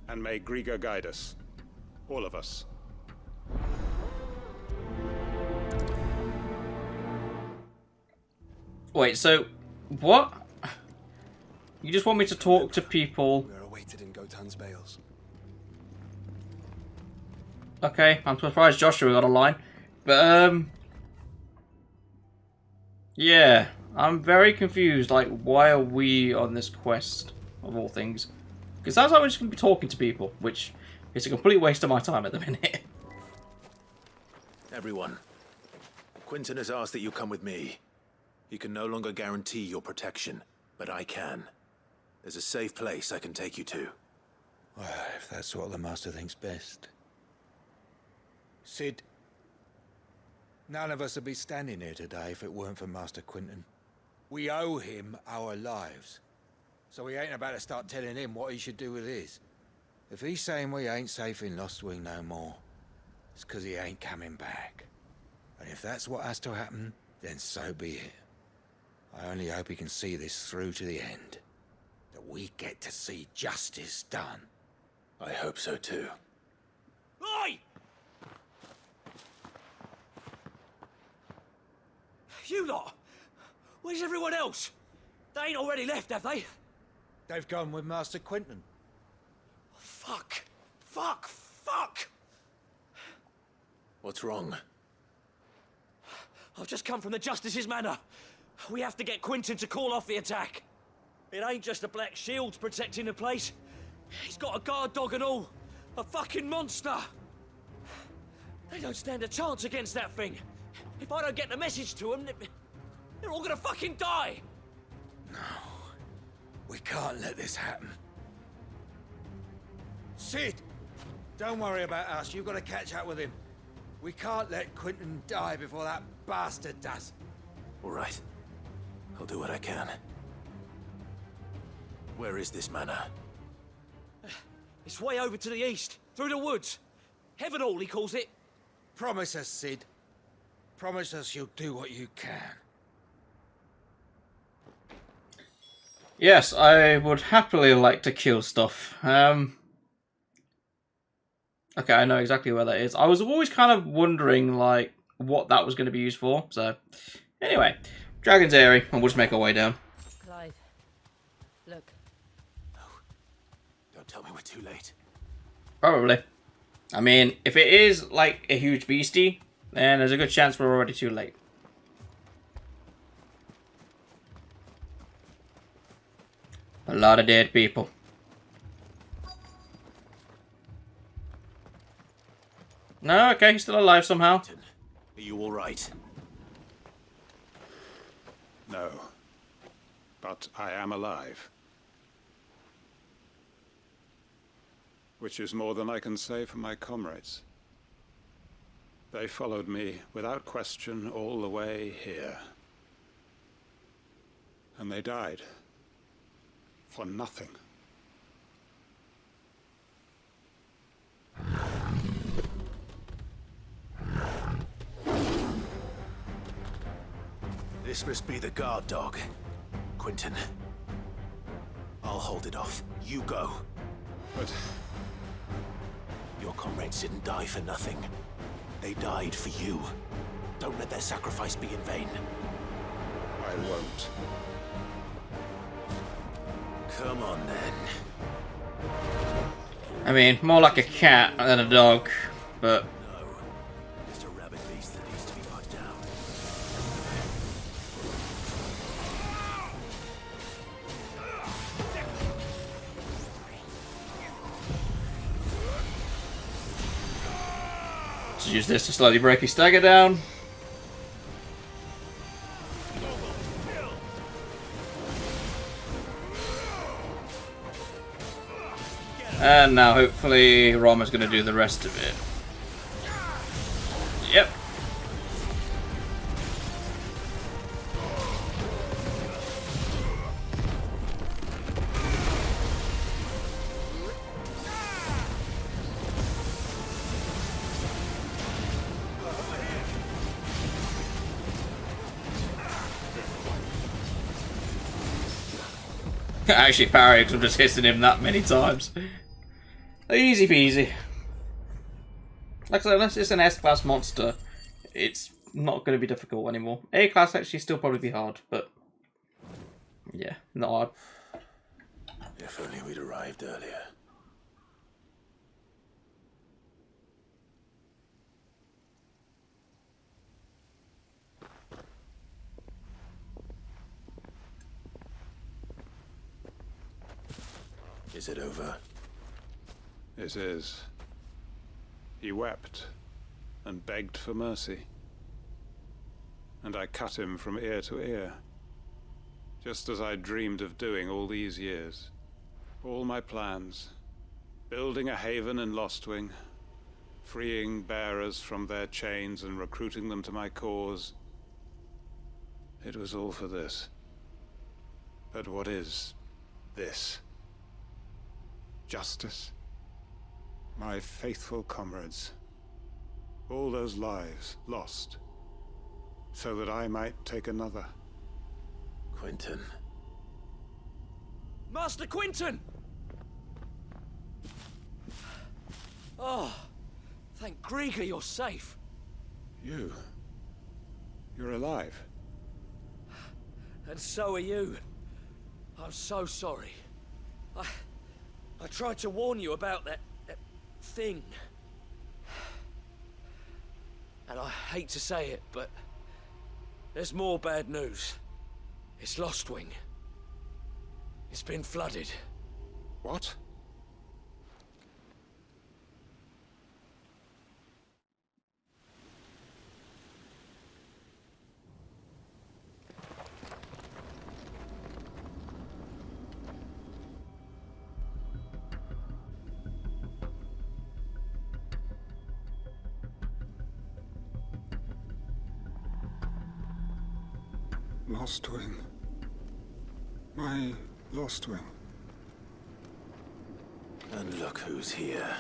And may Griga guide us. All of us.
Wait, so what? You just want me to talk to people?
We're awaited in Goten's Bales.
Okay, I'm surprised Joshua got a line. But, yeah, I'm very confused. Like, why are we on this quest, of all things? Because sounds like we're just going to be talking to people, which is a complete waste of my time at the minute.
Everyone, Quinton has asked that you come with me. He can no longer guarantee your protection, but I can. There's a safe place I can take you to.
Well, if that's what the Master thinks best. Sid, none of us would be standing here today if it weren't for Master Quinton. We owe him our lives. So we ain't about to start telling him what he should do with his. If he's saying we ain't safe in Lostwing no more, it's because he ain't coming back. And if that's what has to happen, then so be it. I only hope he can see this through to the end. That we get to see justice done.
I hope so too.
Oi! You lot! Where's everyone else? They ain't already left, have they?
They've gone with Master Quinton.
Fuck! Fuck! Fuck!
What's wrong?
I've just come from the Justice's Manor. We have to get Quinton to call off the attack. It ain't just the Black Shields protecting the place. He's got a guard dog and all. A fucking monster. They don't stand a chance against that thing. If I don't get the message to them, they're all gonna fucking die.
No. We can't let this happen. Sid! Don't worry about us. You've got to catch up with him. We can't let Quinton die before that bastard does.
All right. I'll do what I can. Where is this manor?
It's way over to the east, through the woods. Heaven Hall, he calls it.
Promise us, Sid. Promise us you'll do what you can.
Yes, I would happily like to kill stuff. Okay, I know exactly where that is. I was always kind of wondering, like, what that was going to be used for. So, anyway, Dragon's Eyrie, and we'll just make our way down.
Clive, look.
No. Don't tell me we're too late.
Probably. I mean, if it is, like, a huge beastie, then there's a good chance we're already too late. A lot of dead people. No, okay, he's still alive somehow.
Are you all right?
No. But I am alive. Which is more than I can say for my comrades. They followed me without question all the way here. And they died. For nothing.
This must be the guard dog. Quinton. I'll hold it off. You go.
But...
your comrades didn't die for nothing. They died for you. Don't let their sacrifice be in vain.
I won't.
Come on, then.
I mean, more like a cat than a dog, but...
No. Just a rabid beast that needs to be put down.
to use this to slowly break his stagger down. And now hopefully Rama's going to do the rest of it. Yep. Actually parry because I'm just hitting him that many times. Easy peasy. Like I said, unless it's an S-class monster, it's not going to be difficult anymore. A-class actually still probably be hard, but yeah, not hard.
If only we'd arrived earlier. Is it over?
It is. He wept and begged for mercy. And I cut him from ear to ear. Just as I dreamed of doing all these years. All my plans. Building a haven in Lostwing. Freeing bearers from their chains and recruiting them to my cause. It was all for this. But what is this? Justice? My faithful comrades. All those lives lost. So that I might take another.
Quinton.
Master Quinton! Oh, thank Grieger you're safe.
You? You're alive?
And so are you. I'm so sorry. I tried to warn you about that thing. And I hate to say it, but there's more bad news. It's Lostwing. It's been flooded.
What? Lostwing. My Lostwing.
And look who's here.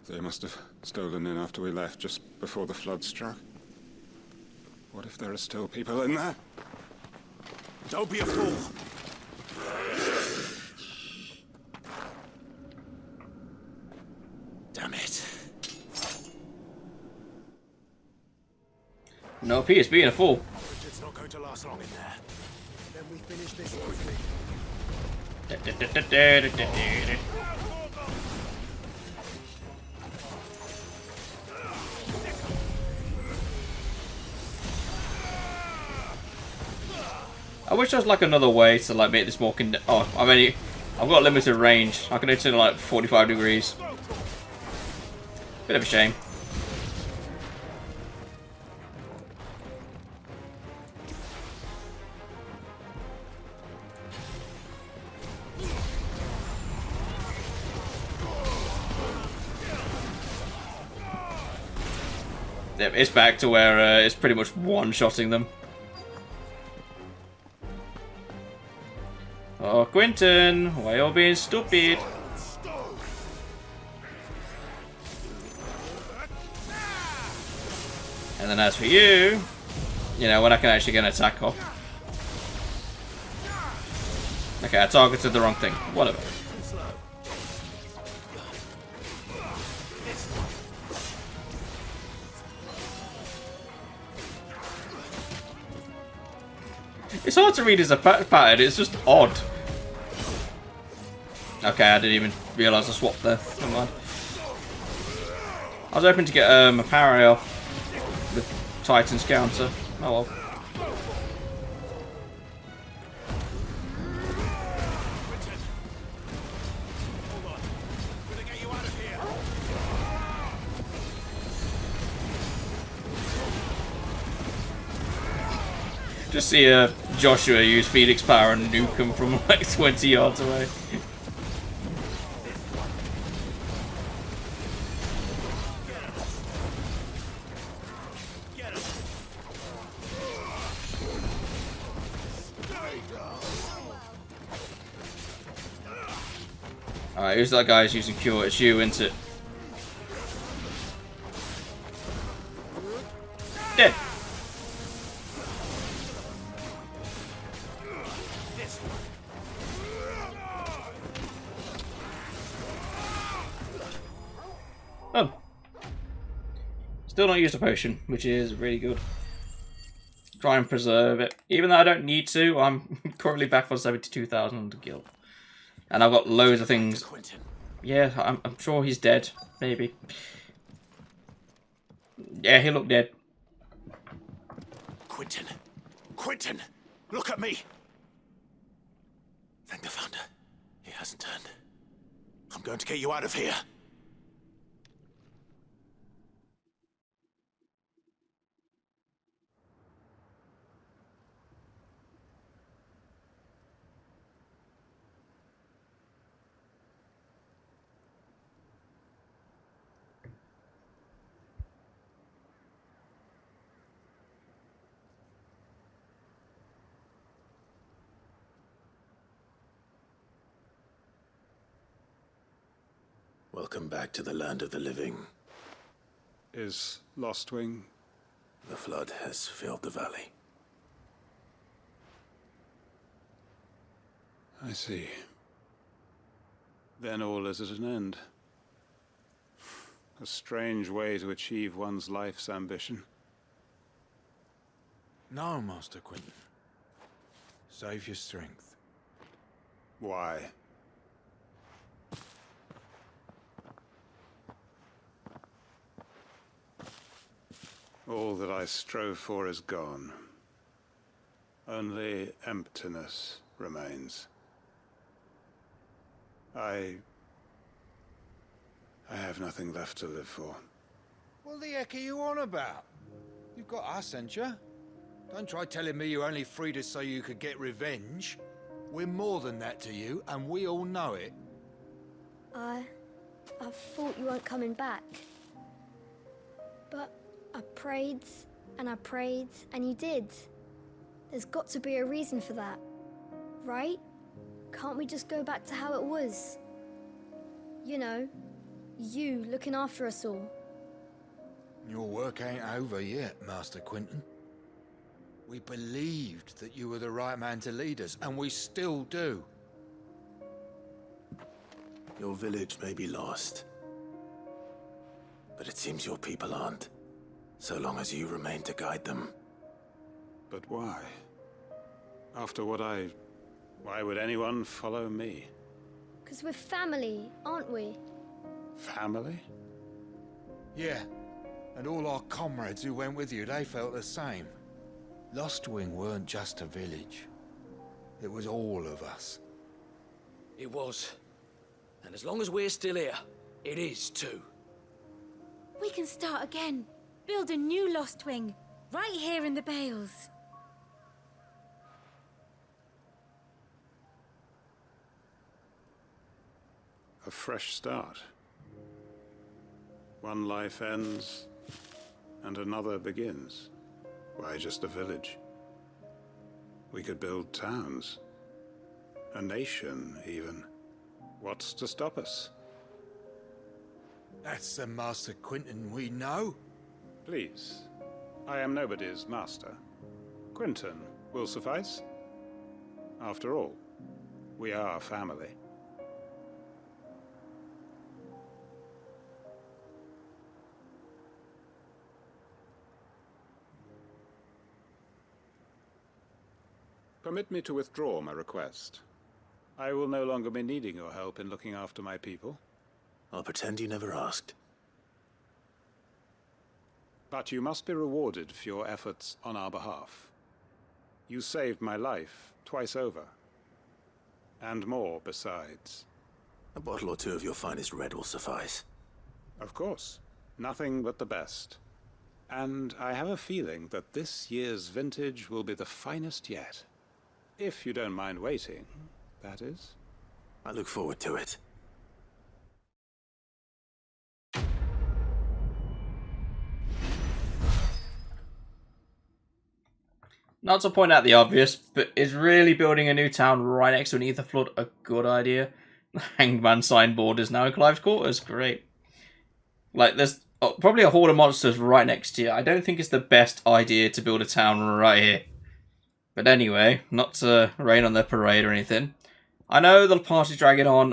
They must have stolen in after we left, just before the flood struck. What if there are still people in there?
Don't be a fool! Damn it.
No, he is being a fool.
It's not going to last long in there. Then we finish this quickly.
I wish there was like another way to like make this more I've got limited range. I can only turn like 45 degrees. Bit of a shame. Yep, it's back to where it's pretty much one-shotting them. Oh, Quinton, why are you being stupid? And then as for you, when I can actually get an attack off. Okay, I targeted the wrong thing. Whatever. It's hard to read as a pattern, it's just odd. Okay, I didn't even realise I swapped there. Never mind. I was hoping to get a parry off the Titan's counter. Oh well. Just see Joshua use Phoenix power and nuke him from like 20 yards away. Alright, who's that guy who's using Cure? It's you, isn't it? Dead! Oh. Still not used a potion, which is really good. Try and preserve it. Even though I don't need to, I'm currently back on 72,000 gil. And I've got loads of things. Yeah, I'm sure he's dead. Maybe. Yeah, he looked dead.
Quinton! Quinton! Look at me! Thank the Founder. He hasn't turned. I'm going to get you out of here. Welcome back to the land of the living.
Is Lostwing?
The flood has filled the valley.
I see. Then all is at an end. A strange way to achieve one's life's ambition.
No, Master Quinton. Save your strength.
Why? All that I strove for is gone. Only emptiness remains. I have nothing left to live for.
What the heck are you on about? You've got us, ain't you? Don't try telling me you only freed us so you could get revenge. We're more than that to you, and we all know it.
I thought you weren't coming back. But I prayed, and you did. There's got to be a reason for that, right? Can't we just go back to how it was? You know, you looking after us all.
Your work ain't over yet, Master Quinton. We believed that you were the right man to lead us, and we still do.
Your village may be lost, but it seems your people aren't, so long as you remain to guide them.
But why? After what why would anyone follow me?
'Cause we're family, aren't we?
Family?
Yeah, and all our comrades who went with you, they felt the same. Lostwing weren't just a village. It was all of us.
It was. And as long as we're still here, it is too.
We can start again. Build a new Lostwing, right here in the Bales.
A fresh start. One life ends, and another begins. Why just a village? We could build towns. A nation, even. What's to stop us?
That's the Master Quinton we know.
Please. I am nobody's master. Quinton will suffice. After all, we are family. Permit me to withdraw my request. I will no longer be needing your help in looking after my people.
I'll pretend you never asked.
But you must be rewarded for your efforts on our behalf. You saved my life twice over. And more besides.
A bottle or two of your finest red will suffice.
Of course. Nothing but the best. And I have a feeling that this year's vintage will be the finest yet. If you don't mind waiting, that is.
I look forward to it.
Not to point out the obvious, but is really building a new town right next to an ether flood a good idea? The Hangman signboard is now in Clive's quarters. Great. Like, there's probably a horde of monsters right next to you. I don't think it's the best idea to build a town right here. But anyway, not to rain on their parade or anything. I know the party's dragging on.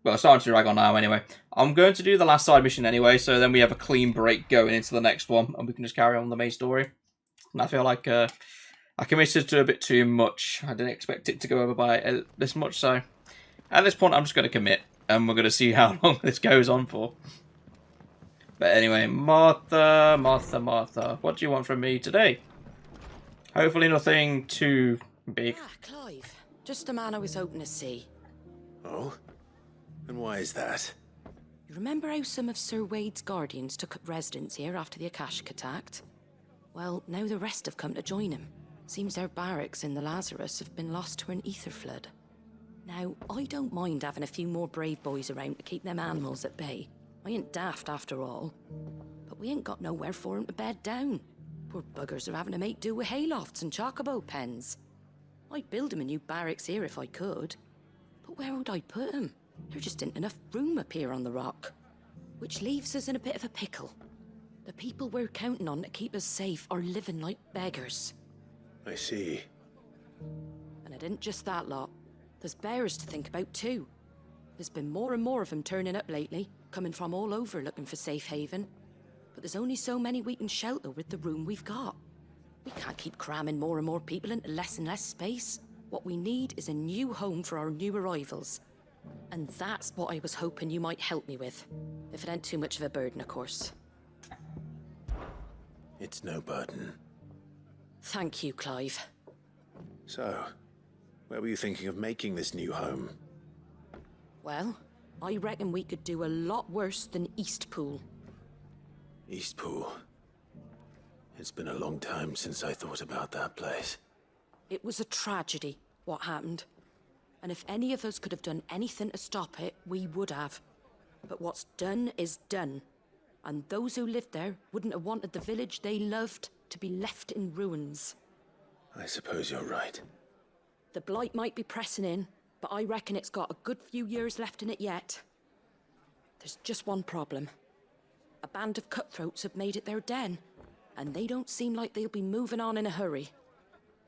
Well, it's starting to drag on now anyway. I'm going to do the last side mission anyway, so then we have a clean break going into the next one, and we can just carry on the main story. And I feel like I committed to a bit too much. I didn't expect it to go over by this much, so at this point I'm just going to commit, and we're going to see how long this goes on for. But anyway, Martha, what do you want from me today? Hopefully nothing too big.
Ah, Clive. Just the man I was hoping to see.
Oh? And why is that?
You remember how some of Sir Wade's guardians took up residence here after the Akashic attacked? Well, now the rest have come to join him. Seems their barracks in the Lazarus have been lost to an ether flood. Now, I don't mind having a few more brave boys around to keep them animals at bay. I ain't daft after all. But we ain't got nowhere for 'em to bed down. Poor buggers are having to make do with haylofts and chocobo pens. I'd build 'em a new barracks here if I could. But where would I put 'em? There just ain't enough room up here on the rock. Which leaves us in a bit of a pickle. The people we're counting on to keep us safe are living like beggars.
I see.
And it ain't just that lot. There's bears to think about too. There's been more and more of them turning up lately, coming from all over looking for safe haven. But there's only so many we can shelter with the room we've got. We can't keep cramming more and more people into less and less space. What we need is a new home for our new arrivals. And that's what I was hoping you might help me with. If it ain't too much of a burden, of course.
It's no burden.
Thank you, Clive.
So, where were you thinking of making this new home?
Well, I reckon we could do a lot worse than Eastpool.
Eastpool. It's been a long time since I thought about that place.
It was a tragedy, what happened. And if any of us could have done anything to stop it, we would have. But what's done is done. And those who lived there wouldn't have wanted the village they loved to be left in ruins.
I suppose you're right.
The blight might be pressing in, but I reckon it's got a good few years left in it yet. There's just one problem. A band of cutthroats have made it their den, and they don't seem like they'll be moving on in a hurry.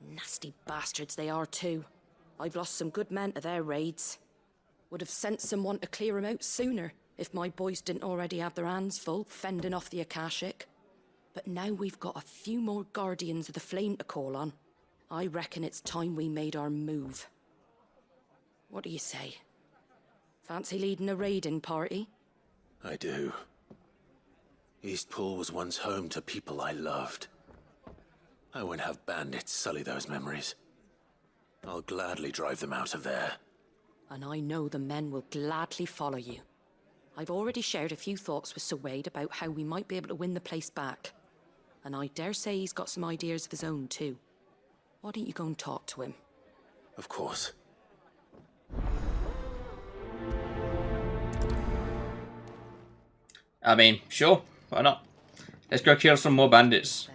Nasty bastards they are too. I've lost some good men to their raids. Would have sent someone to clear 'em out sooner if my boys didn't already have their hands full fending off the Akashic. But now we've got a few more guardians of the flame to call on. I reckon it's time we made our move. What do you say? Fancy leading a raiding party?
I do. Eastpool was once home to people I loved. I won't have bandits sully those memories. I'll gladly drive them out of there.
And I know the men will gladly follow you. I've already shared a few thoughts with Sir Wade about how we might be able to win the place back. And I dare say he's got some ideas of his own too. Why don't you go and talk to him?
Of course.
I mean, sure, why not? Let's go kill some more bandits.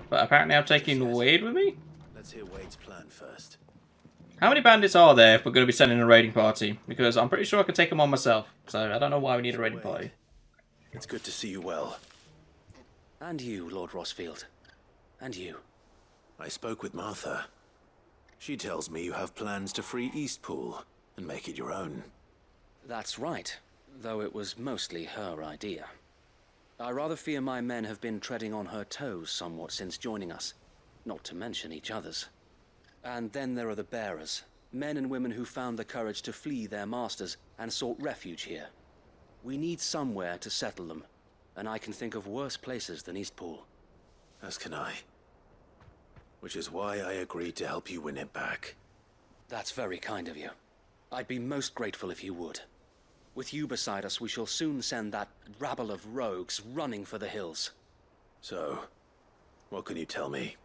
But apparently I'm taking Wade with me?
Let's hear Wade's plan first.
How many bandits are there if we're going to be sending a raiding party? Because I'm pretty sure I could take them on myself. So I don't know why we need a raiding party.
It's good to see you well.
And you, Lord Rosfield. And you.
I spoke with Martha. She tells me you have plans to free Eastpool and make it your own.
That's right, though it was mostly her idea. I rather fear my men have been treading on her toes somewhat since joining us, not to mention each other's. And then there are the bearers, men and women who found the courage to flee their masters and sought refuge here. We need somewhere to settle them, and I can think of worse places than Eastpool.
As can I. Which is why I agreed to help you win it back.
That's very kind of you. I'd be most grateful if you would. With you beside us, we shall soon send that rabble of rogues running for the hills.
So, What can you tell me?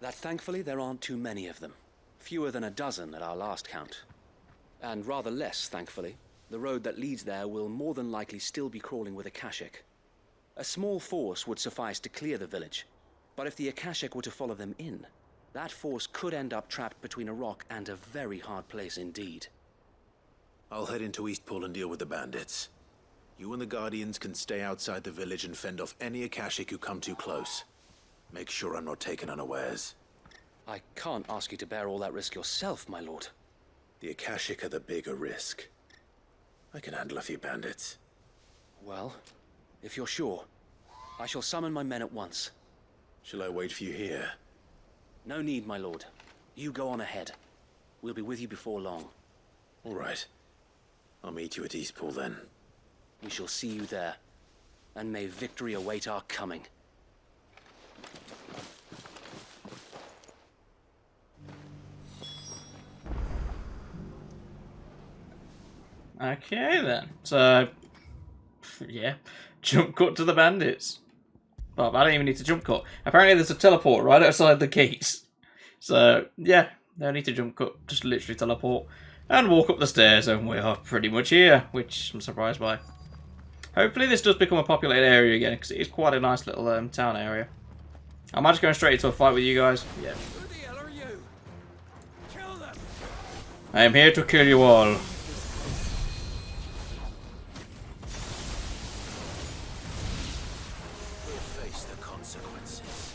That thankfully there aren't too many of them. Fewer than a dozen at our last count. And rather less, thankfully. The road that leads there will more than likely still be crawling with Akashic. A small force would suffice to clear the village, but if the Akashic were to follow them in, that force could end up trapped between a rock and a very hard place indeed.
I'll head into Eastpool and deal with the bandits. You and the Guardians can stay outside the village and fend off any Akashic who come too close. Make sure I'm not taken unawares.
I can't ask you to bear all that risk yourself, my lord.
The Akashic are the bigger risk. I can handle a few bandits.
Well, if you're sure, I shall summon my men at once.
Shall I wait for you here?
No need, my lord. You go on ahead. We'll be with you before long.
All right. I'll meet you at Eastpool then.
We shall see you there. And may victory await our coming.
Okay then. So, yeah. Jump cut to the bandits. Well, I don't even need to jump cut. Apparently there's a teleport right outside the gates. So, yeah. No need to jump cut. Just literally teleport. And walk up the stairs and we are pretty much here. Which I'm surprised by. Hopefully this does become a populated area again. Because it is quite a nice little town area. Am I just going straight into a fight with you guys? Yeah.
Who the hell are you? Kill them!
I am here to kill you all.
Face the consequences.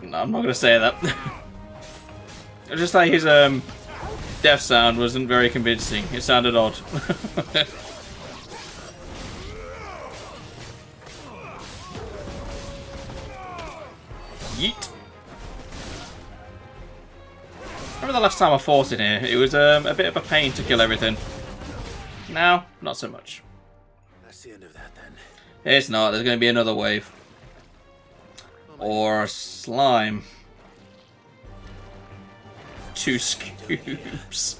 No, I'm not going to say that. Just like his death sound wasn't very convincing. It sounded odd. Yeet. Remember the last time I fought in here? It was a bit of a pain to kill everything. Now, not so much.
That's the end of that then.
It's not. There's going to be another wave. Or slime. 2 scoops.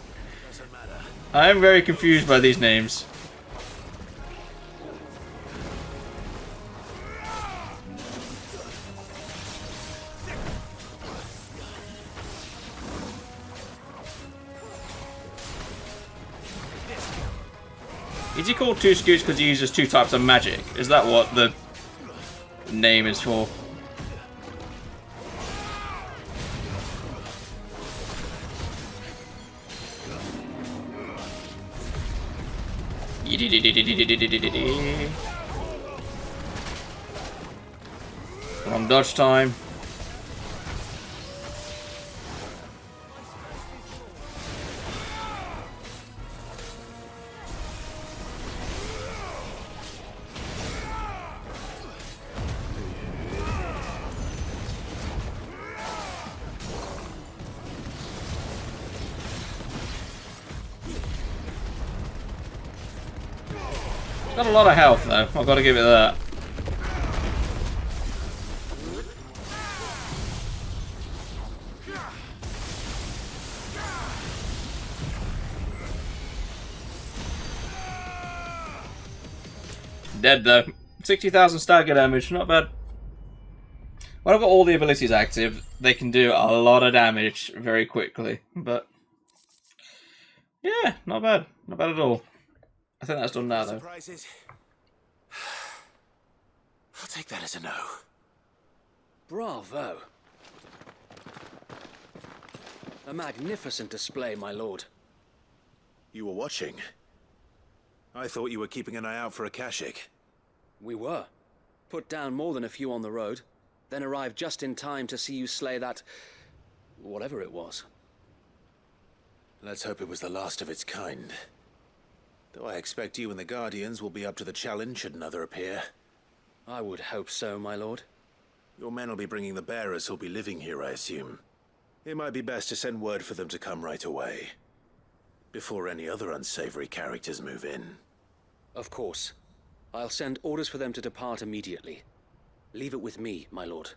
I am very confused by these names. Is he called 2 scoops because he uses 2 types of magic? Is that what the name is for? Wrong dodge time. Got a lot of health though, I've got to give it that. Dead though. 60,000 stagger damage, not bad. When I've got all the abilities active, they can do a lot of damage very quickly, but yeah, not bad. Not bad at all. I think that's done now, though.
Surprises. I'll take that as a no.
Bravo. A magnificent display, my lord.
You were watching. I thought you were keeping an eye out for Akashic.
We were. Put down more than a few on the road, then arrived just in time to see you slay that... whatever it was.
Let's hope it was the last of its kind. Though I expect you and the Guardians will be up to the challenge should another appear.
I would hope so, my lord.
Your men will be bringing the bearers who'll be living here, I assume. It might be best to send word for them to come right away. Before any other unsavory characters move in.
Of course. I'll send orders for them to depart immediately. Leave it with me, my lord.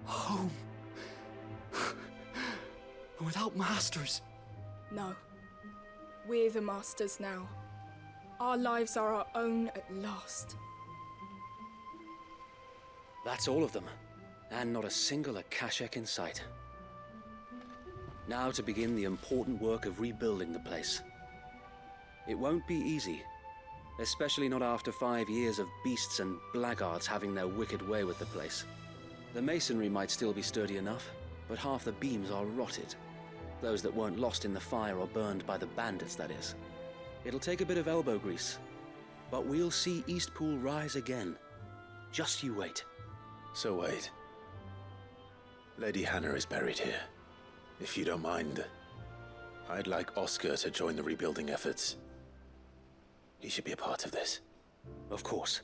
Home. Without masters.
No. We're the masters now. Our lives are our own at last.
That's all of them, and not a single Akashek in sight. Now to begin the important work of rebuilding the place. It won't be easy, especially not after 5 years of beasts and blackguards having their wicked way with the place. The masonry might still be sturdy enough, but half the beams are rotted. Those that weren't lost in the fire or burned by the bandits, that is. It'll take a bit of elbow grease, but we'll see Eastpool rise again. Just you wait.
So wait. Lady Hannah is buried here. If you don't mind, I'd like Oscar to join the rebuilding efforts. He should be a part of this.
Of course.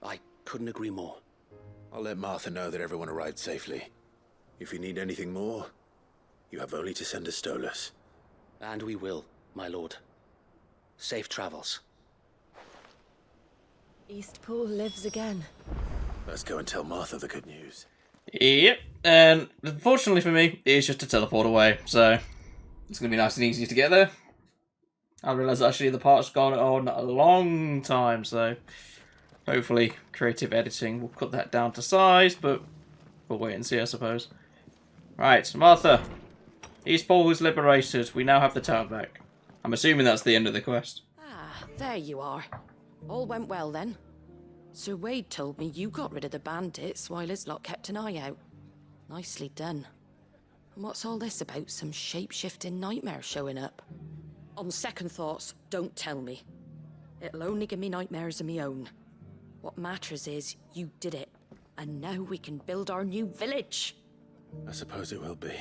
I couldn't agree more.
I'll let Martha know that everyone arrived safely. If you need anything more, you have only to send a Stolas.
And we will, my lord. Safe travels.
Eastpool lives again.
Let's go and tell Martha the good news.
Yep, and unfortunately for me, it's just a teleport away, so it's going to be nice and easy to get there. I realise actually the part's gone on a long time, so hopefully creative editing will cut that down to size, but we'll wait and see, I suppose. Right, Martha. Eastpool is liberated. We now have the town back. I'm assuming that's the end of the quest.
Ah, there you are. All went well then. Sir Wade told me you got rid of the bandits while his lot kept an eye out. Nicely done. And what's all this about some shape-shifting nightmare showing up? On second thoughts, don't tell me. It'll only give me nightmares of me own. What matters is you did it. And now we can build our new village.
I suppose it will be.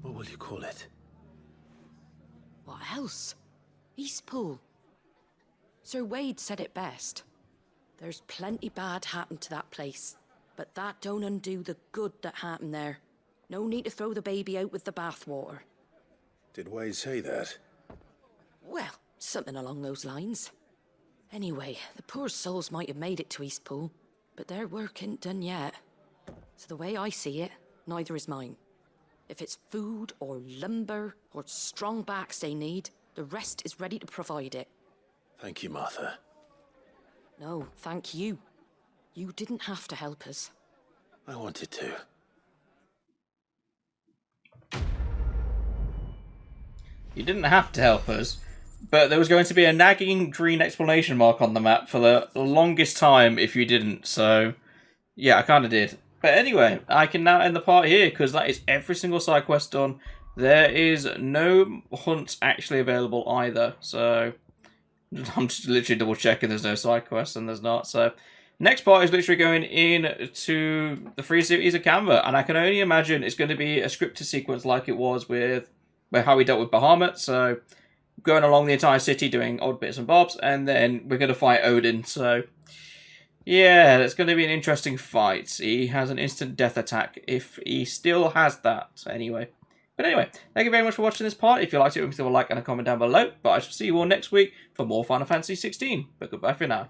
What will you call it?
What else? Eastpool. Sir Wade said it best. There's plenty bad happened to that place, but that don't undo the good that happened there. No need to throw the baby out with the bathwater.
Did Wade say that?
Well, something along those lines. Anyway, the poor souls might have made it to Eastpool, but their work ain't done yet. So the way I see it, neither is mine. If it's food or lumber or strong backs they need, the rest is ready to provide it.
Thank you, Martha.
No, thank you. You didn't have to help us.
I wanted to.
You didn't have to help us, but there was going to be a nagging green exclamation mark on the map for the longest time if you didn't, so yeah, I kind of did. But anyway, I can now end the part here, because that is every single side quest done. There is no hunt actually available either, so I'm just literally double checking there's no side quests, and there's not. So next part is literally going in to the free cities of Canva, and I can only imagine it's going to be a scripted sequence like it was with how we dealt with Bahamut. So going along the entire city doing odd bits and bobs, and then we're going to fight Odin. So yeah, it's going to be an interesting fight. He has an instant death attack if he still has that anyway. But anyway, thank you very much for watching this part. If you liked it, leave a like and a comment down below. But I shall see you all next week for more Final Fantasy XVI. But goodbye for now.